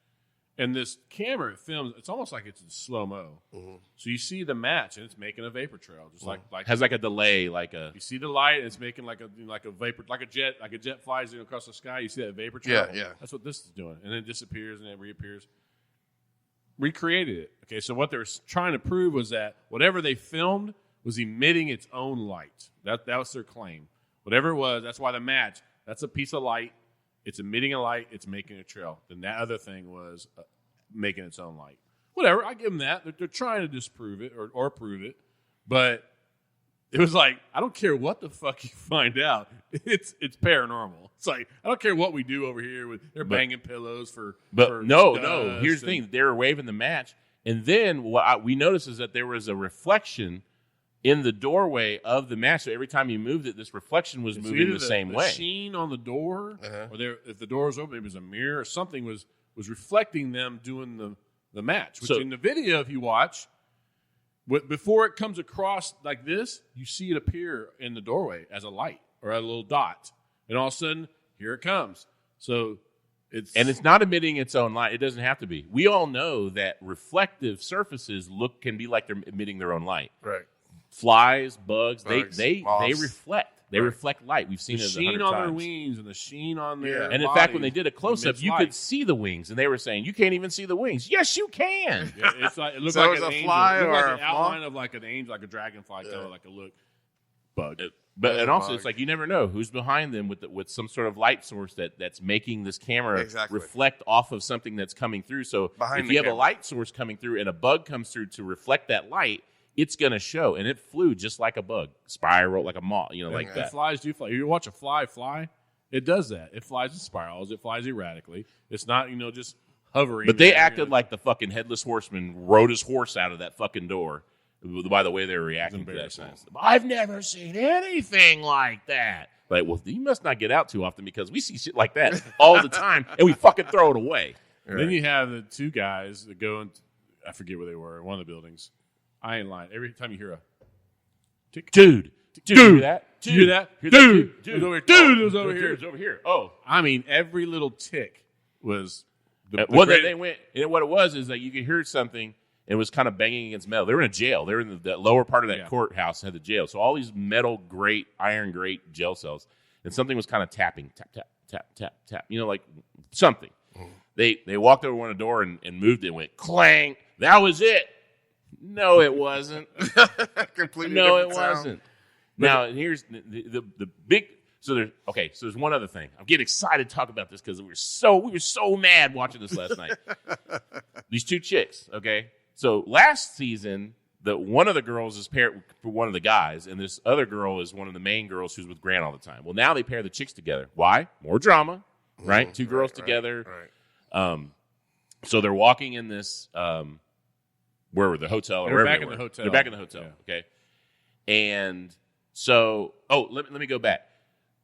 And this camera films, it's almost like it's in slow-mo. Mm-hmm. So you see the match, and it's making a vapor trail. Just like has like a delay, You see the light, and it's making like a vapor, like a jet flies across the sky. You see that vapor trail? Yeah. That's what this is doing. And then it disappears, and then it reappears. Recreated it. Okay, so what they were trying to prove was that whatever they filmed was emitting its own light. That was their claim. Whatever it was, that's why the match, that's a piece of light. It's emitting a light. It's making a trail. Then that other thing was making its own light. Whatever. I give them that. They're trying to disprove it or prove it. But it was like, I don't care what the fuck you find out. It's paranormal. It's like, I don't care what we do over here. They're banging pillows for no. Here's the thing. They were waving the match. And then what we noticed is that there was a reflection in the doorway of the match. So every time you moved it, this reflection was moving the same way. The sheen on the door, or if the door was open, maybe it was a mirror or something was reflecting them doing the match. Which in the video, if you watch, before it comes across like this, you see it appear in the doorway as a light or a little dot. And all of a sudden, here it comes. So it's not emitting its own light. It doesn't have to be. We all know that reflective surfaces can be like they're emitting their own light. Right. Flies, bugs, they moths. reflect. They reflect light. We've seen the it sheen 100 on times. their wings and the sheen on their And in body fact, when they did a close-up, you light. could see the wings, and they were saying, you can't even see the wings. Yes, you can. Yeah, it's like, it looked So like it an was a angel. fly It looked or like a an outline of like an angel, like a dragonfly, kind of like a look bug. And also, bug. it's like you never know who's behind them with some sort of light source that's making this camera reflect off of something that's coming through. So if you have a light source coming through and a bug comes through to reflect that light, it's going to show. And it flew just like a bug, spiral, like a moth, like that. Flies do fly. You watch a fly, it does that. It flies in spirals. It flies erratically. It's not, just hovering. But they acted like the fucking headless horseman rode his horse out of that fucking door by the way they were reacting to that. I've never seen anything like that. Like, well, you must not get out too often because we see shit like that all the time and we fucking throw it away. Right. Then you have the two guys that go into, I forget where they were, in one of the buildings. I ain't lying. Every time you hear a tick. Dude. You hear that? Did you hear that? Dude. It was over here. Dude, it was over here. It was over here. Oh. I mean, every little tick was they went. And what it was is that you could hear something. It was kind of banging against metal. They were in a jail. They were in the lower part of that courthouse had the jail. So all these metal grate, iron grate jail cells. And something was kind of tapping. Tap, tap, tap, tap, tap. Like something. They walked over one door and moved it and went clang. That was it. No, it wasn't. Completely no, it different sound. wasn't. Now, here's the big. So there's one other thing. I'm getting excited to talk about this because we were so mad watching this last night. These two chicks, okay? So last season, one of the girls is paired for one of the guys, and this other girl is one of the main girls who's with Grant all the time. Well, now they pair the chicks together. Why? More drama, right? Two girls together. Right. So they're walking in this. Where were the hotel? They're back in the hotel. They're back in the hotel. Yeah. Okay. And so, let me go back.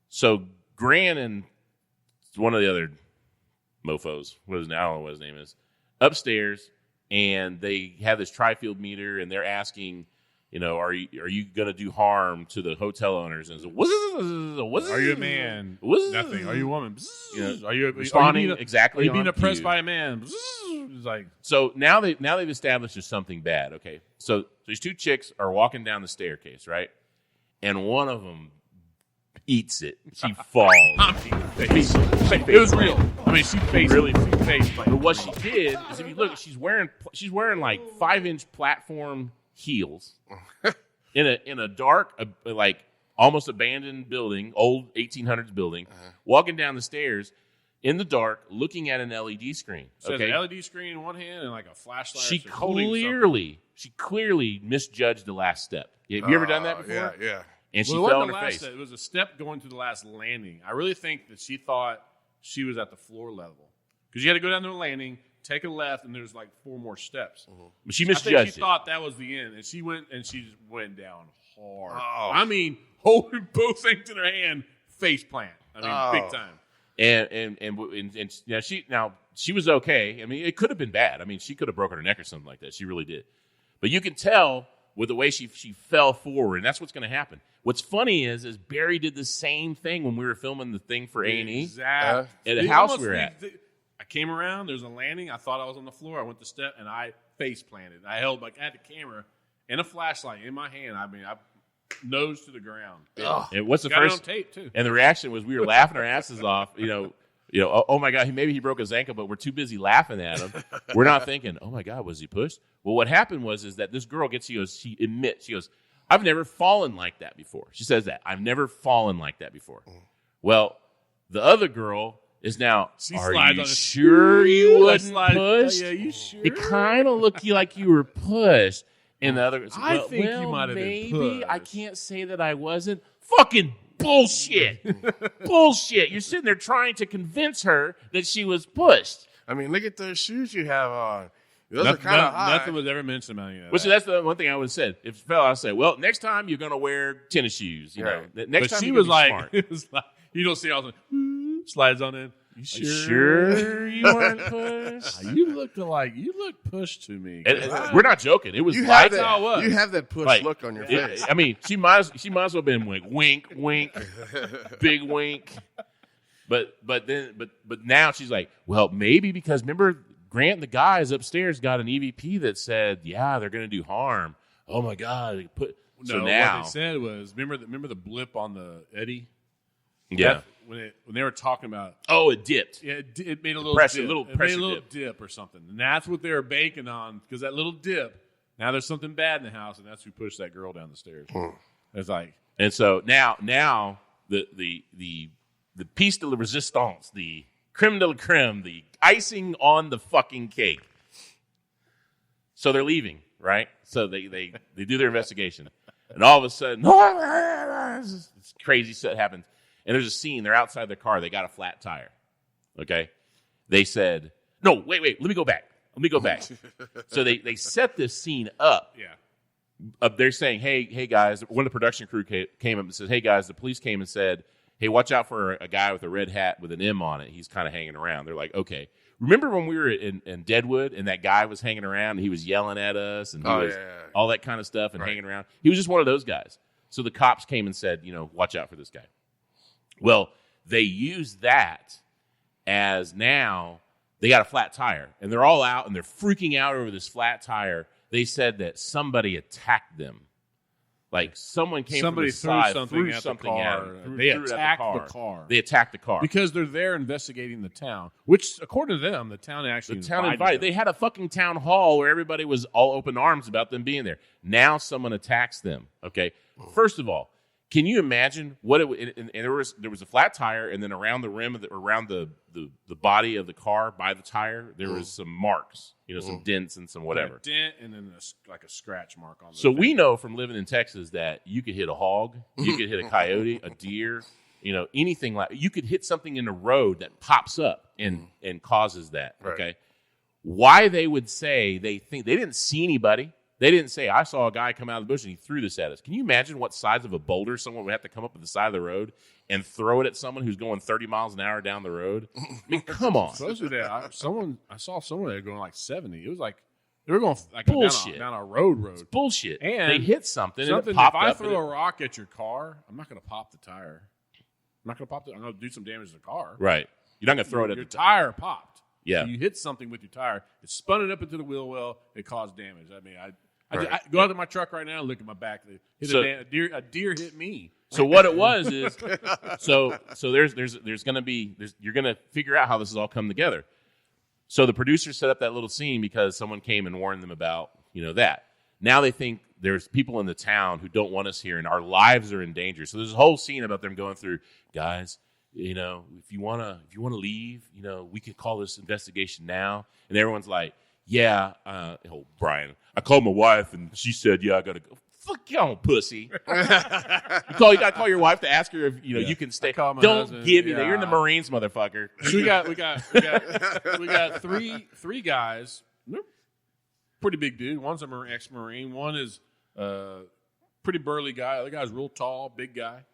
So Grant and one of the other mofos, I don't know what his name is, upstairs, and they have this tri-field meter, and they're asking, are you going to do harm to the hotel owners? And are you a man? Nothing. Are you a woman? Are you responding exactly? Are you being on oppressed cue. by a man? It's like, so now they've established there's something bad. Okay, so these two chicks are walking down the staircase, right? And one of them eats it. She falls. It was real. I mean, she faced. But what she did is, if you look, she's wearing like 5-inch platform heels in a dark, like almost abandoned building, old 1800s building, walking down the stairs in the dark, looking at an LED screen. So okay, an LED screen in one hand and like a flashlight. She clearly misjudged the last step. Have you ever done that before? Yeah. And she fell on her face. It was a step going to the last landing. I really think that she thought she was at the floor level. Because you had to go down to the landing, take a left, and there's like 4 more steps. But she misjudged I think she thought that was the end. And she went down hard. Oh. I mean, holding both things in her hand, face plant. I mean, big time. And she was okay. I mean, it could have been bad. I mean, she could have broken her neck or something like that. She really did. But you can tell with the way she fell forward, and that's what's going to happen. What's funny is Barry did the same thing when we were filming the thing for A&E. Exactly. At a house we were at. I came around. There was a landing. I thought I was on the floor. I went to step, and I face planted. I held I had the camera and a flashlight in my hand. I mean, I nose to the ground. And what's the Got first? it on tape too. And the reaction was we were laughing our asses off. Oh my God, maybe he broke his ankle, but we're too busy laughing at him. We're not thinking, oh my God, was he pushed? Well, what happened is that this girl she goes, I've never fallen like that before. She says that. I've never fallen like that before. Well, the other girl is now, are you sure you wasn't pushed? Yeah, you sure? It kind of looked like you were pushed. And the other goes, I think you might have maybe. been pushed. I can't say that I wasn't. Fucking bullshit. Bullshit. You're sitting there trying to convince her that she was pushed. I mean, look at those shoes you have on. Those are kind of high. Nothing was ever mentioned about any of that. Which that's the one thing I would have said. If it fell, I'd say, well, next time you're going to wear tennis shoes. You know, next time she you're was gonna be like, smart. it was like, you don't see all the slides on in. You sure you weren't pushed? You look pushed to me. We're not joking. It was You like have you have that push look on your face. I mean, she might as well have been wink, big wink. But now she's like, well, maybe because remember Grant and the guys upstairs got an EVP that said, yeah, they're going to do harm. Oh my God! So now what they said was, remember the blip on the Eddie? Yeah. When they were talking about, it dipped. Yeah, it made a little pressure, dip. little It pressure made a little dip or something, and that's what they were banking on because that little dip. Now there's something bad in the house, and that's who pushed that girl down the stairs. It's like, and so now the piece de la resistance, the creme de la creme, the icing on the fucking cake. So they're leaving, right? So they do their investigation, and all of a sudden, this crazy shit happens. And there's a scene. They're outside their car. They got a flat tire. Okay? They said, no, wait. Let me go back. So they set this scene up. yeah. They're saying, hey, guys. One of the production crew came up and said, hey, guys, the police came and said, hey, watch out for a guy with a red hat with an M on it. He's kind of hanging around. They're like, okay. Remember when we were in Deadwood and that guy was hanging around and he was yelling at us and all that kind of stuff and hanging around? He was just one of those guys. So the cops came and said, watch out for this guy. Well, they used that as now they got a flat tire, and they're all out, and they're freaking out over this flat tire. They said that somebody attacked them. Like someone came from the side, threw something at them. They attacked the car. They attacked the car. Because they're there investigating the town, which, according to them, the town invited. They had a fucking town hall where everybody was all open arms about them being there. Now someone attacks them. Okay, first of all, can you imagine what it would? And there was a flat tire, and then around the rim around the body of the car by the tire, there was some marks, some dents and some whatever. A dent and then like a scratch mark on. So we know from living in Texas that you could hit a hog, you could hit a coyote, a deer, anything like. You could hit something in the road that pops up and causes that. Right. Okay, why they would say they think they didn't see anybody. They didn't say, I saw a guy come out of the bush and he threw this at us. Can you imagine what size of a boulder someone would have to come up at the side of the road and throw it at someone who's going 30 miles an hour down the road? I mean, come on. Supposedly, I saw someone there going like 70. It was like they were going like bullshit. down a road. It's bullshit. And they hit something and it popped if I up. throw a rock at your car, I'm not going to pop the tire. I'm going to do some damage to the car. Right. You're not going to throw it at your the tire popped. Yeah. So you hit something with your tire. It spun it up into the wheel well. It caused damage. I mean, I go out to my truck right now and look at my back. A deer hit me. So what it was is so there's going to be you're going to figure out how this has all come together. So the producers set up that little scene because someone came and warned them about that. Now they think there's people in the town who don't want us here and our lives are in danger. So there's a whole scene about them going through, guys, if you want to leave, we could call this investigation now. And everyone's like, yeah, Brian, I called my wife and she said, yeah, I got to go. Fuck you, pussy. You got to call your wife to ask her if you can stay. Don't husband. give me that. You're in the Marines, motherfucker. So we got three guys. They're pretty big dude. One's an ex-Marine. One is pretty burly guy. The other guy's real tall, big guy.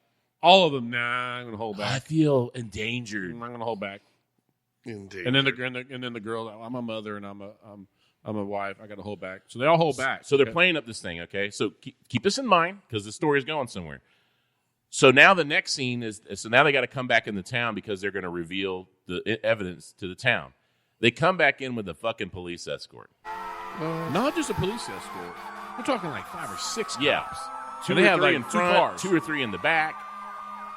All of them, I'm going to hold back. I feel endangered. I'm going to hold back. Indeed. And then the girl, I'm a mother and I'm a wife. I got to hold back. So they all hold back. So they're playing up this thing, okay? So keep this in mind because the story is going somewhere. So now the next scene is now they got to come back in the town because they're going to reveal the evidence to the town. They come back in with a fucking police escort. Not just a police escort. We're talking like 5 or 6 cops. Yeah. They have like 2 cars. 2 or 3 in the back.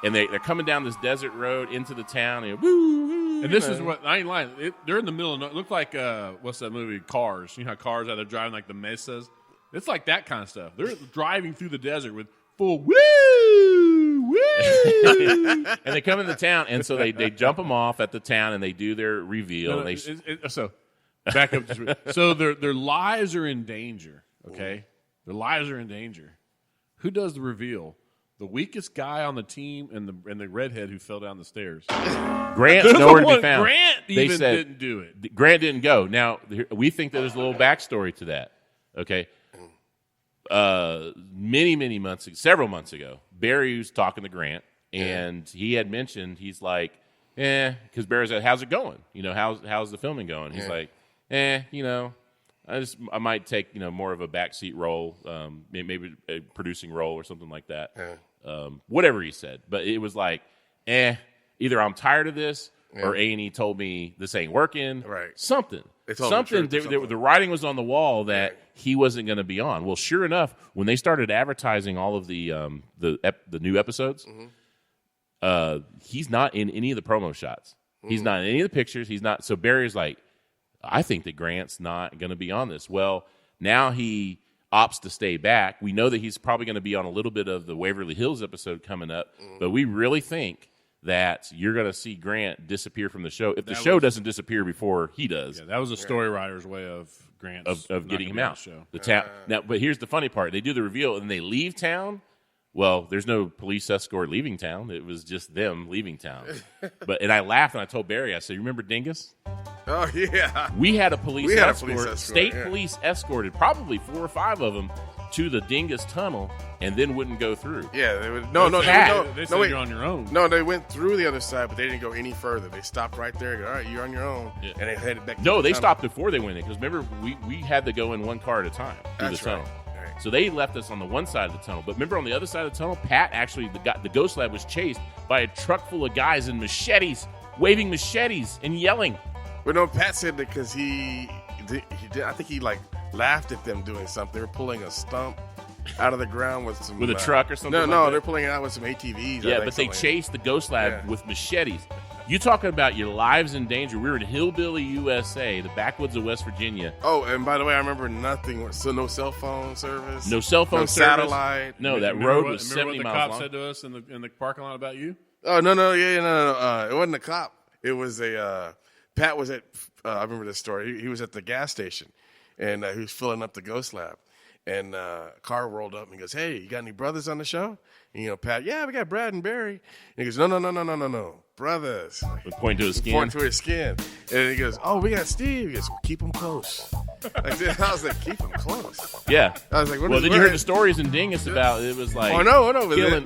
And they're coming down this desert road into the town. And, woo, and this is what, I ain't lying. They're in the middle of, it looked like, what's that movie, Cars. You know how Cars are, they're driving like the mesas? It's like that kind of stuff. They're driving through the desert with full woo, woo. And they come into town, and so they jump them off at the town, and they do their reveal. So, back up. So their lives are in danger, okay? Their lives are in danger. Who does the reveal? The weakest guy on the team and the redhead who fell down the stairs. Grant's nowhere to be found. Grant, didn't do it. Grant didn't go. Now, we think that there's a little backstory to that. Okay. Several months ago, Barry was talking to Grant, and he had mentioned, he's like, because Barry said, how's it going? How's the filming going? He's like, I might take, more of a backseat role, maybe a producing role or something like that. Whatever he said. But it was like, either I'm tired of this or A&E told me this ain't working. Right. Something. The writing was on the wall that he wasn't going to be on. Well, sure enough, when they started advertising all of the new episodes, he's not in any of the promo shots. He's not in any of the pictures. He's not. So Barry's like, I think that Grant's not going to be on this. Well, now he opts to stay back. We know that he's probably going to be on a little bit of the Waverly Hills episode coming up, but we really think that you're going to see Grant disappear from the show if the show doesn't disappear before he does. Yeah, that was a story writer's way of Grant of getting him out. Show. The town. Now, but here's the funny part: they do the reveal and they leave town. Well, there's no police escort leaving town. It was just them leaving town. And I laughed and I told Barry, I said, "You remember Dingus?" Oh yeah. We had a police escort. State police escorted probably 4 or 5 of them to the Dingus tunnel and then wouldn't go through. Yeah, they would. They said you're on your own. No, they went through the other side, but they didn't go any further. They stopped right there. Go, all right, you're on your own, and they headed back. No, they stopped before they went in because remember we had to go in one car at a time through the tunnel. Right. So they left us on the one side of the tunnel. But remember on the other side of the tunnel, Pat actually, the Ghost Lab was chased by a truck full of guys in machetes, waving machetes and yelling. Well, no, Pat said that because he did. I think he laughed at them doing something. They were pulling a stump out of the ground with a truck or something. No, they're pulling it out with some ATVs. Yeah, but they chased the Ghost Lab with machetes. You talking about your lives in danger. We were in Hillbilly, USA, the backwoods of West Virginia. Oh, and by the way, I remember nothing. So no cell phone service. No cell phone service. Satellite. No, that road was 70 miles long. Remember what the cop said to us in the parking lot about you? Oh, no. It wasn't a cop. It was a Pat was at, I remember this story. He was at the gas station, and he was filling up the Ghost Lab. And a car rolled up, and he goes, hey, you got any brothers on the show? And, Pat, yeah, we got Brad and Barry. And he goes, no, brothers. Point to his skin. Point to his skin. And he goes, oh, we got Steve. He goes, keep them close. I was like, keep them close. Yeah. I was like, well, then you heard the stories in Dingus about it was like,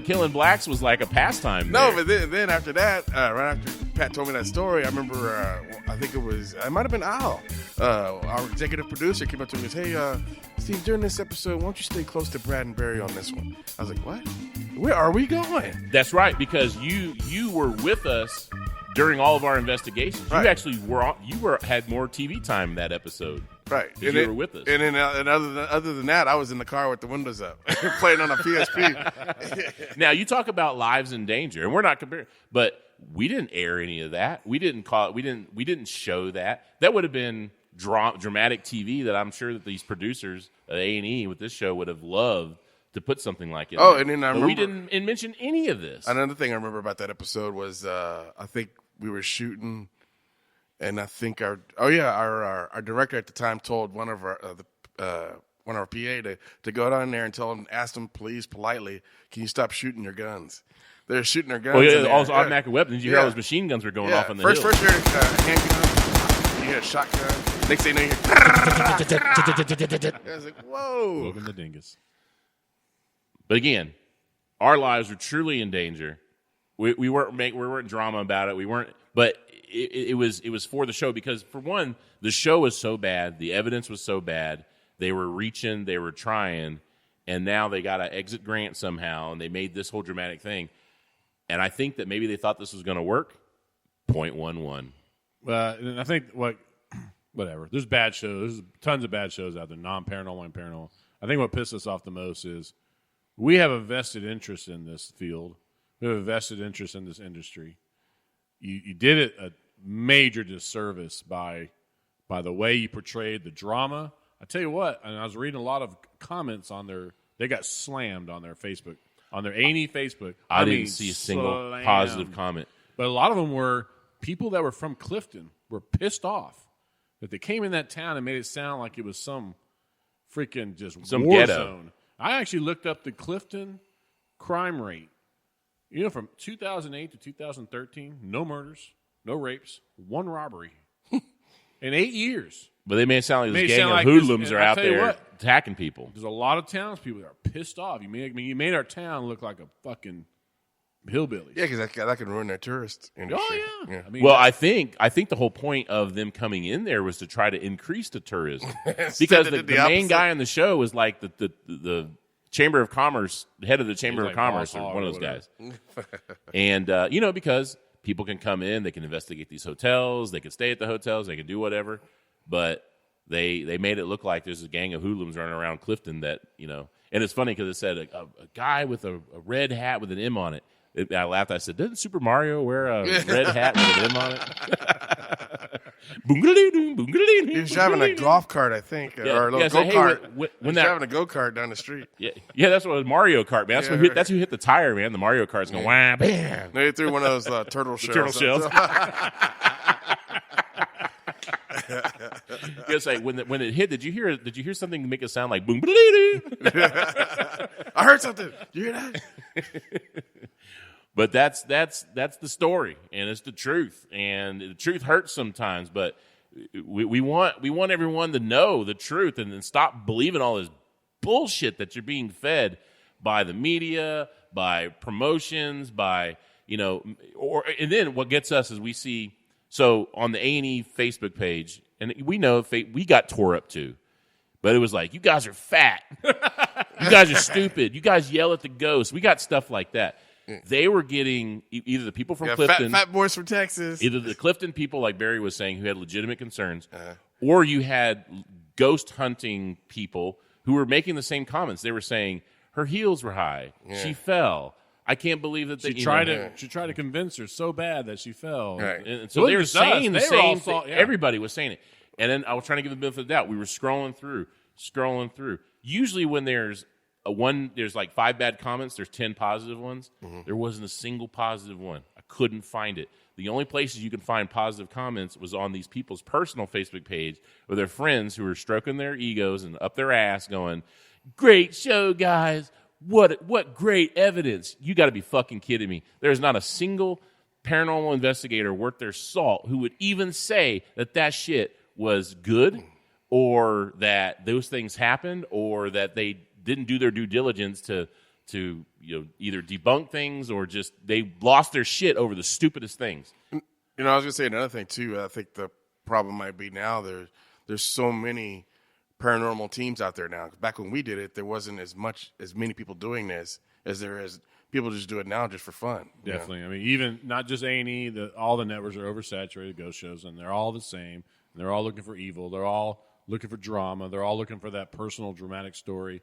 killing blacks was like a pastime. No, but then after that, right after Pat told me that story, I remember, I think it might have been Al, our executive producer, came up to me and goes, hey, Steve, during this episode, why don't you stay close to Brad and Barry on this one? I was like, what? Where are we going? That's right, because you were with us during all of our investigations. Right. You actually had more TV time that episode. Right. And you were with us. And then other than that, I was in the car with the windows up playing on a PSP. Now, you talk about lives in danger, and we're not comparing, but we didn't air any of that. We didn't show that. That would have been dramatic TV that I'm sure that these producers at A&E with this show would have loved to put something like it. Oh, and then I remember we didn't mention any of this. Another thing I remember about that episode was I think we were shooting, and I think our director at the time told one of our PA to go down there and ask them please politely, can you stop shooting your guns? They're shooting their guns. Oh yeah, all those automatic weapons. You hear all those machine guns were going off in the hill. First, handgun. You hear a shotgun. Next thing you know, I was like, whoa. Welcome to Dingus. But again, our lives were truly in danger. We weren't drama about it. We weren't, but it was for the show because for one, the show was so bad, the evidence was so bad. They were reaching, they were trying, and now they got to exit Grant somehow, and they made this whole dramatic thing. And I think that maybe they thought this was going to work. 0.11. And I think whatever. There's bad shows. There's tons of bad shows out there, non-paranormal and paranormal. I think what pissed us off the most is we have a vested interest in this field. We have a vested interest in this industry. You did it a major disservice by the way you portrayed the drama. I tell you what, and I was reading a lot of comments on they got slammed on their Facebook, on their A&E Facebook. I didn't see a single positive comment. But a lot of them were people that were from Clifton were pissed off that they came in that town and made it sound like it was some freaking just some war ghetto zone. I actually looked up the Clifton crime rate. From 2008 to 2013, no murders, no rapes, 1 robbery in 8 years. But they made it sound like this Made it gang sound of like this- hoodlums and are I'll out tell you there what. attacking people. There's a lot of townspeople that are pissed off. You made our town look like a fucking hillbillies. Yeah, because that can ruin their tourist industry. Oh yeah. I mean, Well, I think the whole point of them coming in there was to try to increase the tourism, because the main opposite. guy on the show was like the Chamber of Commerce, the head of the Chamber He's of like Commerce, Boss or Hog one or of those guys. And because people can come in, they can investigate these hotels, they can stay at the hotels, they can do whatever, but they made it look like there's a gang of hoodlums running around Clifton that And it's funny because it said a guy with a red hat with an M on it. I laughed. I said, "Doesn't Super Mario wear a red hat with an M on it?" He was driving a golf cart, I think, or a little so, go-kart. hey, He was driving a go-kart down the street. Yeah, that's what it was, Mario Kart, man. That's who hit the tire, man. The Mario Kart's going, wham, bam. No, he threw one of those turtle shells. Turtle shells. It's like when it hit, did you hear something make it sound like boom? I heard something. Did you hear that? But that's the story, and it's the truth, and the truth hurts sometimes. But we want everyone to know the truth, and then stop believing all this bullshit that you're being fed by the media, by promotions, by and then what gets us is we see on the A&E Facebook page, and we know we got tore up too, but it was like, you guys are fat, you guys are stupid, you guys yell at the ghost. We got stuff like that. They were getting either the people from Clifton, fat boys from Texas, either the Clifton people, like Barry was saying, who had legitimate concerns, or you had ghost hunting people who were making the same comments. They were saying her heels were high, she fell. I can't believe that she tried to convince her so bad that she fell. Right. And so they were saying the same thing. Yeah. Everybody was saying it. And then I was trying to give the benefit of the doubt. We were scrolling through. Usually when there's like 5 bad comments, there's 10 positive ones. Mm-hmm. There wasn't a single positive one. I couldn't find it. The only places you can find positive comments was on these people's personal Facebook page with their friends who were stroking their egos and up their ass going, "Great show, guys. What great evidence." You got to be fucking kidding me. There's not a single paranormal investigator worth their salt who would even say that shit was good, or that those things happened, or that they didn't do their due diligence to either debunk things, or just they lost their shit over the stupidest things. I was going to say another thing too. I think the problem might be now there's so many paranormal teams out there now. Back when we did it, there wasn't as many people doing this as there is. People just do it now just for fun. Definitely. I mean, even not just A&E, all the networks are oversaturated ghost shows, and they're all the same. And they're all looking for evil. They're all looking for drama. They're all looking for that personal, dramatic story,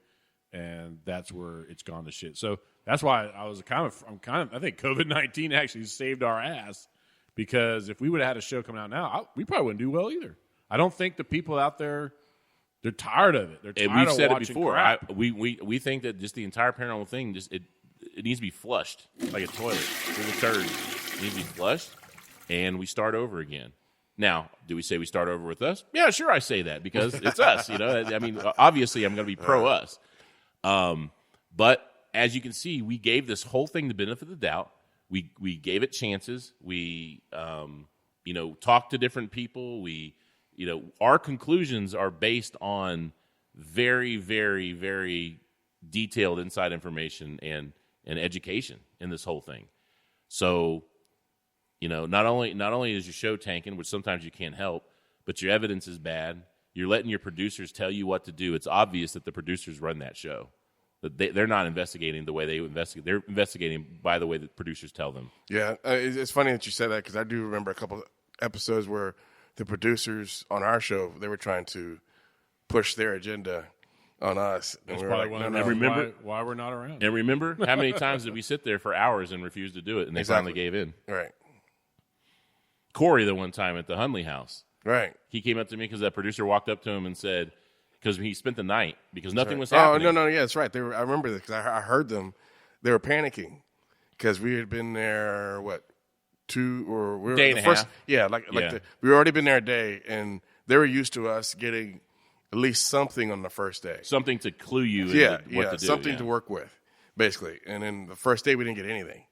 and that's where it's gone to shit. So that's why I think COVID-19 actually saved our ass, because if we would have had a show coming out now, we probably wouldn't do well either. I don't think the people out there, they're tired of it. They're tired And we've of said it watching before. crap. We think that just the entire paranormal thing, it needs to be flushed like a toilet. There's a turd. It needs to be flushed, and we start over again. Now, do we say we start over with us? Yeah, sure, I say that because it's us. I mean, obviously, I'm going to be pro us. But as you can see, we gave this whole thing the benefit of the doubt. We gave it chances. We talked to different people. Our conclusions are based on very, very, very detailed inside information and education in this whole thing. So, not only is your show tanking, which sometimes you can't help, but your evidence is bad. You're letting your producers tell you what to do. It's obvious that the producers run that show. That they're not investigating the way they investigate. They're investigating by the way the producers tell them. Yeah, it's funny that you said that, because I do remember a couple of episodes where the producers on our show, they were trying to push their agenda on us. That's we probably were one like, of the no, no. reasons why we're not around. And remember how many times did we sit there for hours and refuse to do it, and they finally gave in. Right. Corey, the one time at the Hunley house, Right. he came up to me because that producer walked up to him and said, because he spent the night because nothing was Oh, happening. no, yeah, that's right. I remember this because I heard them. They were panicking because we had been there, Day and a half. Yeah, we were already been there a day, and they were used to us getting at least something on the first day. Something to clue you into what to do. Something to work with, basically. And then the first day we didn't get anything.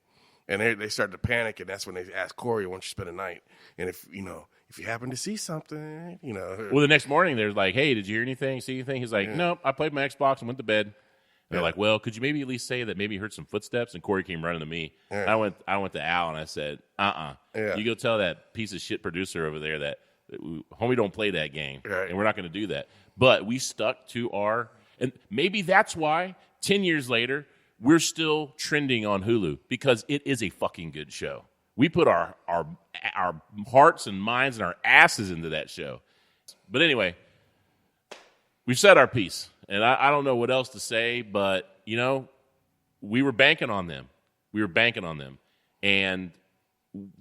And they started to panic, and that's when they asked Corey, "Why don't you spend a night?" And if you happen to see something, Well, the next morning they're like, "Hey, did you hear anything? See anything?" He's like, "Nope, I played my Xbox and went to bed." They're like, "Well, could you maybe at least say that maybe you heard some footsteps?" And Corey came running to me. Yeah. I went to Al and I said, Yeah. You go tell that piece of shit producer over there that homie don't play that game, Right. and we're not going to do that." But we stuck to and maybe that's why 10 years later we're still trending on Hulu, because it is a fucking good show. We put our hearts and minds and our asses into that show. But anyway, we've said our piece, and I don't know what else to say, but, we were banking on them. And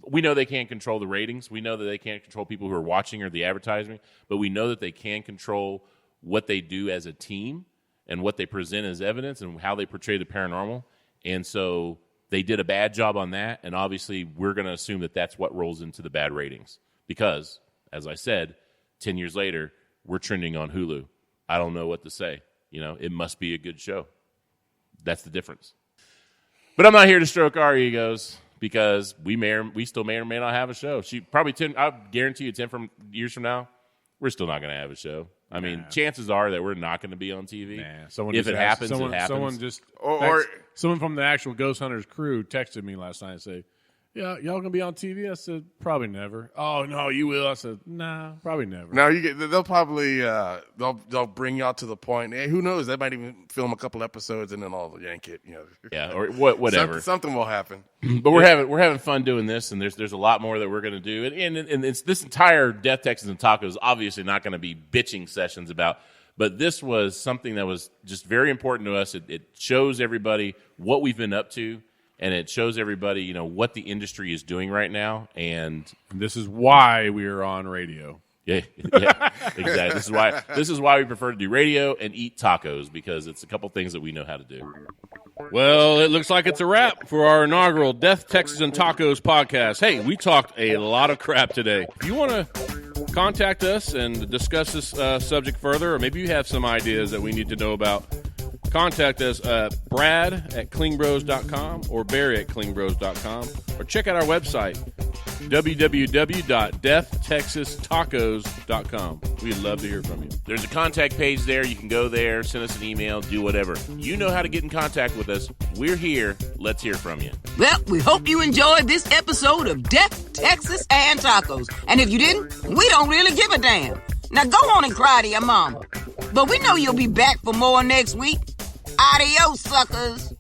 we know they can't control the ratings. We know that they can't control people who are watching or the advertising, but we know that they can control what they do as a team and what they present as evidence and how they portray the paranormal. And so they did a bad job on that, and obviously we're going to assume that that's what rolls into the bad ratings because, as I said, 10 years later, we're trending on Hulu. I don't know what to say. It must be a good show. That's the difference. But I'm not here to stroke our egos because we still may or may not have a show. I guarantee you 10 years from now, we're still not going to have a show. I mean, chances are that we're not going to be on TV. If it happens, it happens. Someone from the actual Ghost Hunters crew texted me last night and said, "Yeah, y'all going to be on TV?" I said, "Probably never." "Oh, no, you will." I said, "Nah, probably never." Now they'll probably they'll bring y'all to the point. Hey, who knows? They might even film a couple episodes and then all yank it. Yeah, or whatever. Something will happen. But we're having fun doing this, and there's a lot more that we're going to do. And it's this entire Death, Texas, and Tacos obviously not going to be bitching sessions about. But this was something that was just very important to us. It shows everybody what we've been up to. And it shows everybody, what the industry is doing right now, and this is why we are on radio. Yeah, exactly. This is why we prefer to do radio and eat tacos, because it's a couple things that we know how to do. Well, it looks like it's a wrap for our inaugural Death, Texas, and Tacos podcast. Hey, we talked a lot of crap today. If you want to contact us and discuss this subject further, or maybe you have some ideas that we need to know about, contact us at brad@klingebros.com or barry@klingebros.com, or check out our website, www.deathtexastacos.com. We'd love to hear from you. There's a contact page there. You can go there, send us an email, do whatever. You know how to get in contact with us. We're here. Let's hear from you. Well, we hope you enjoyed this episode of Death, Texas, and Tacos. And if you didn't, we don't really give a damn. Now go on and cry to your mama. But we know you'll be back for more next week. Adios, suckers.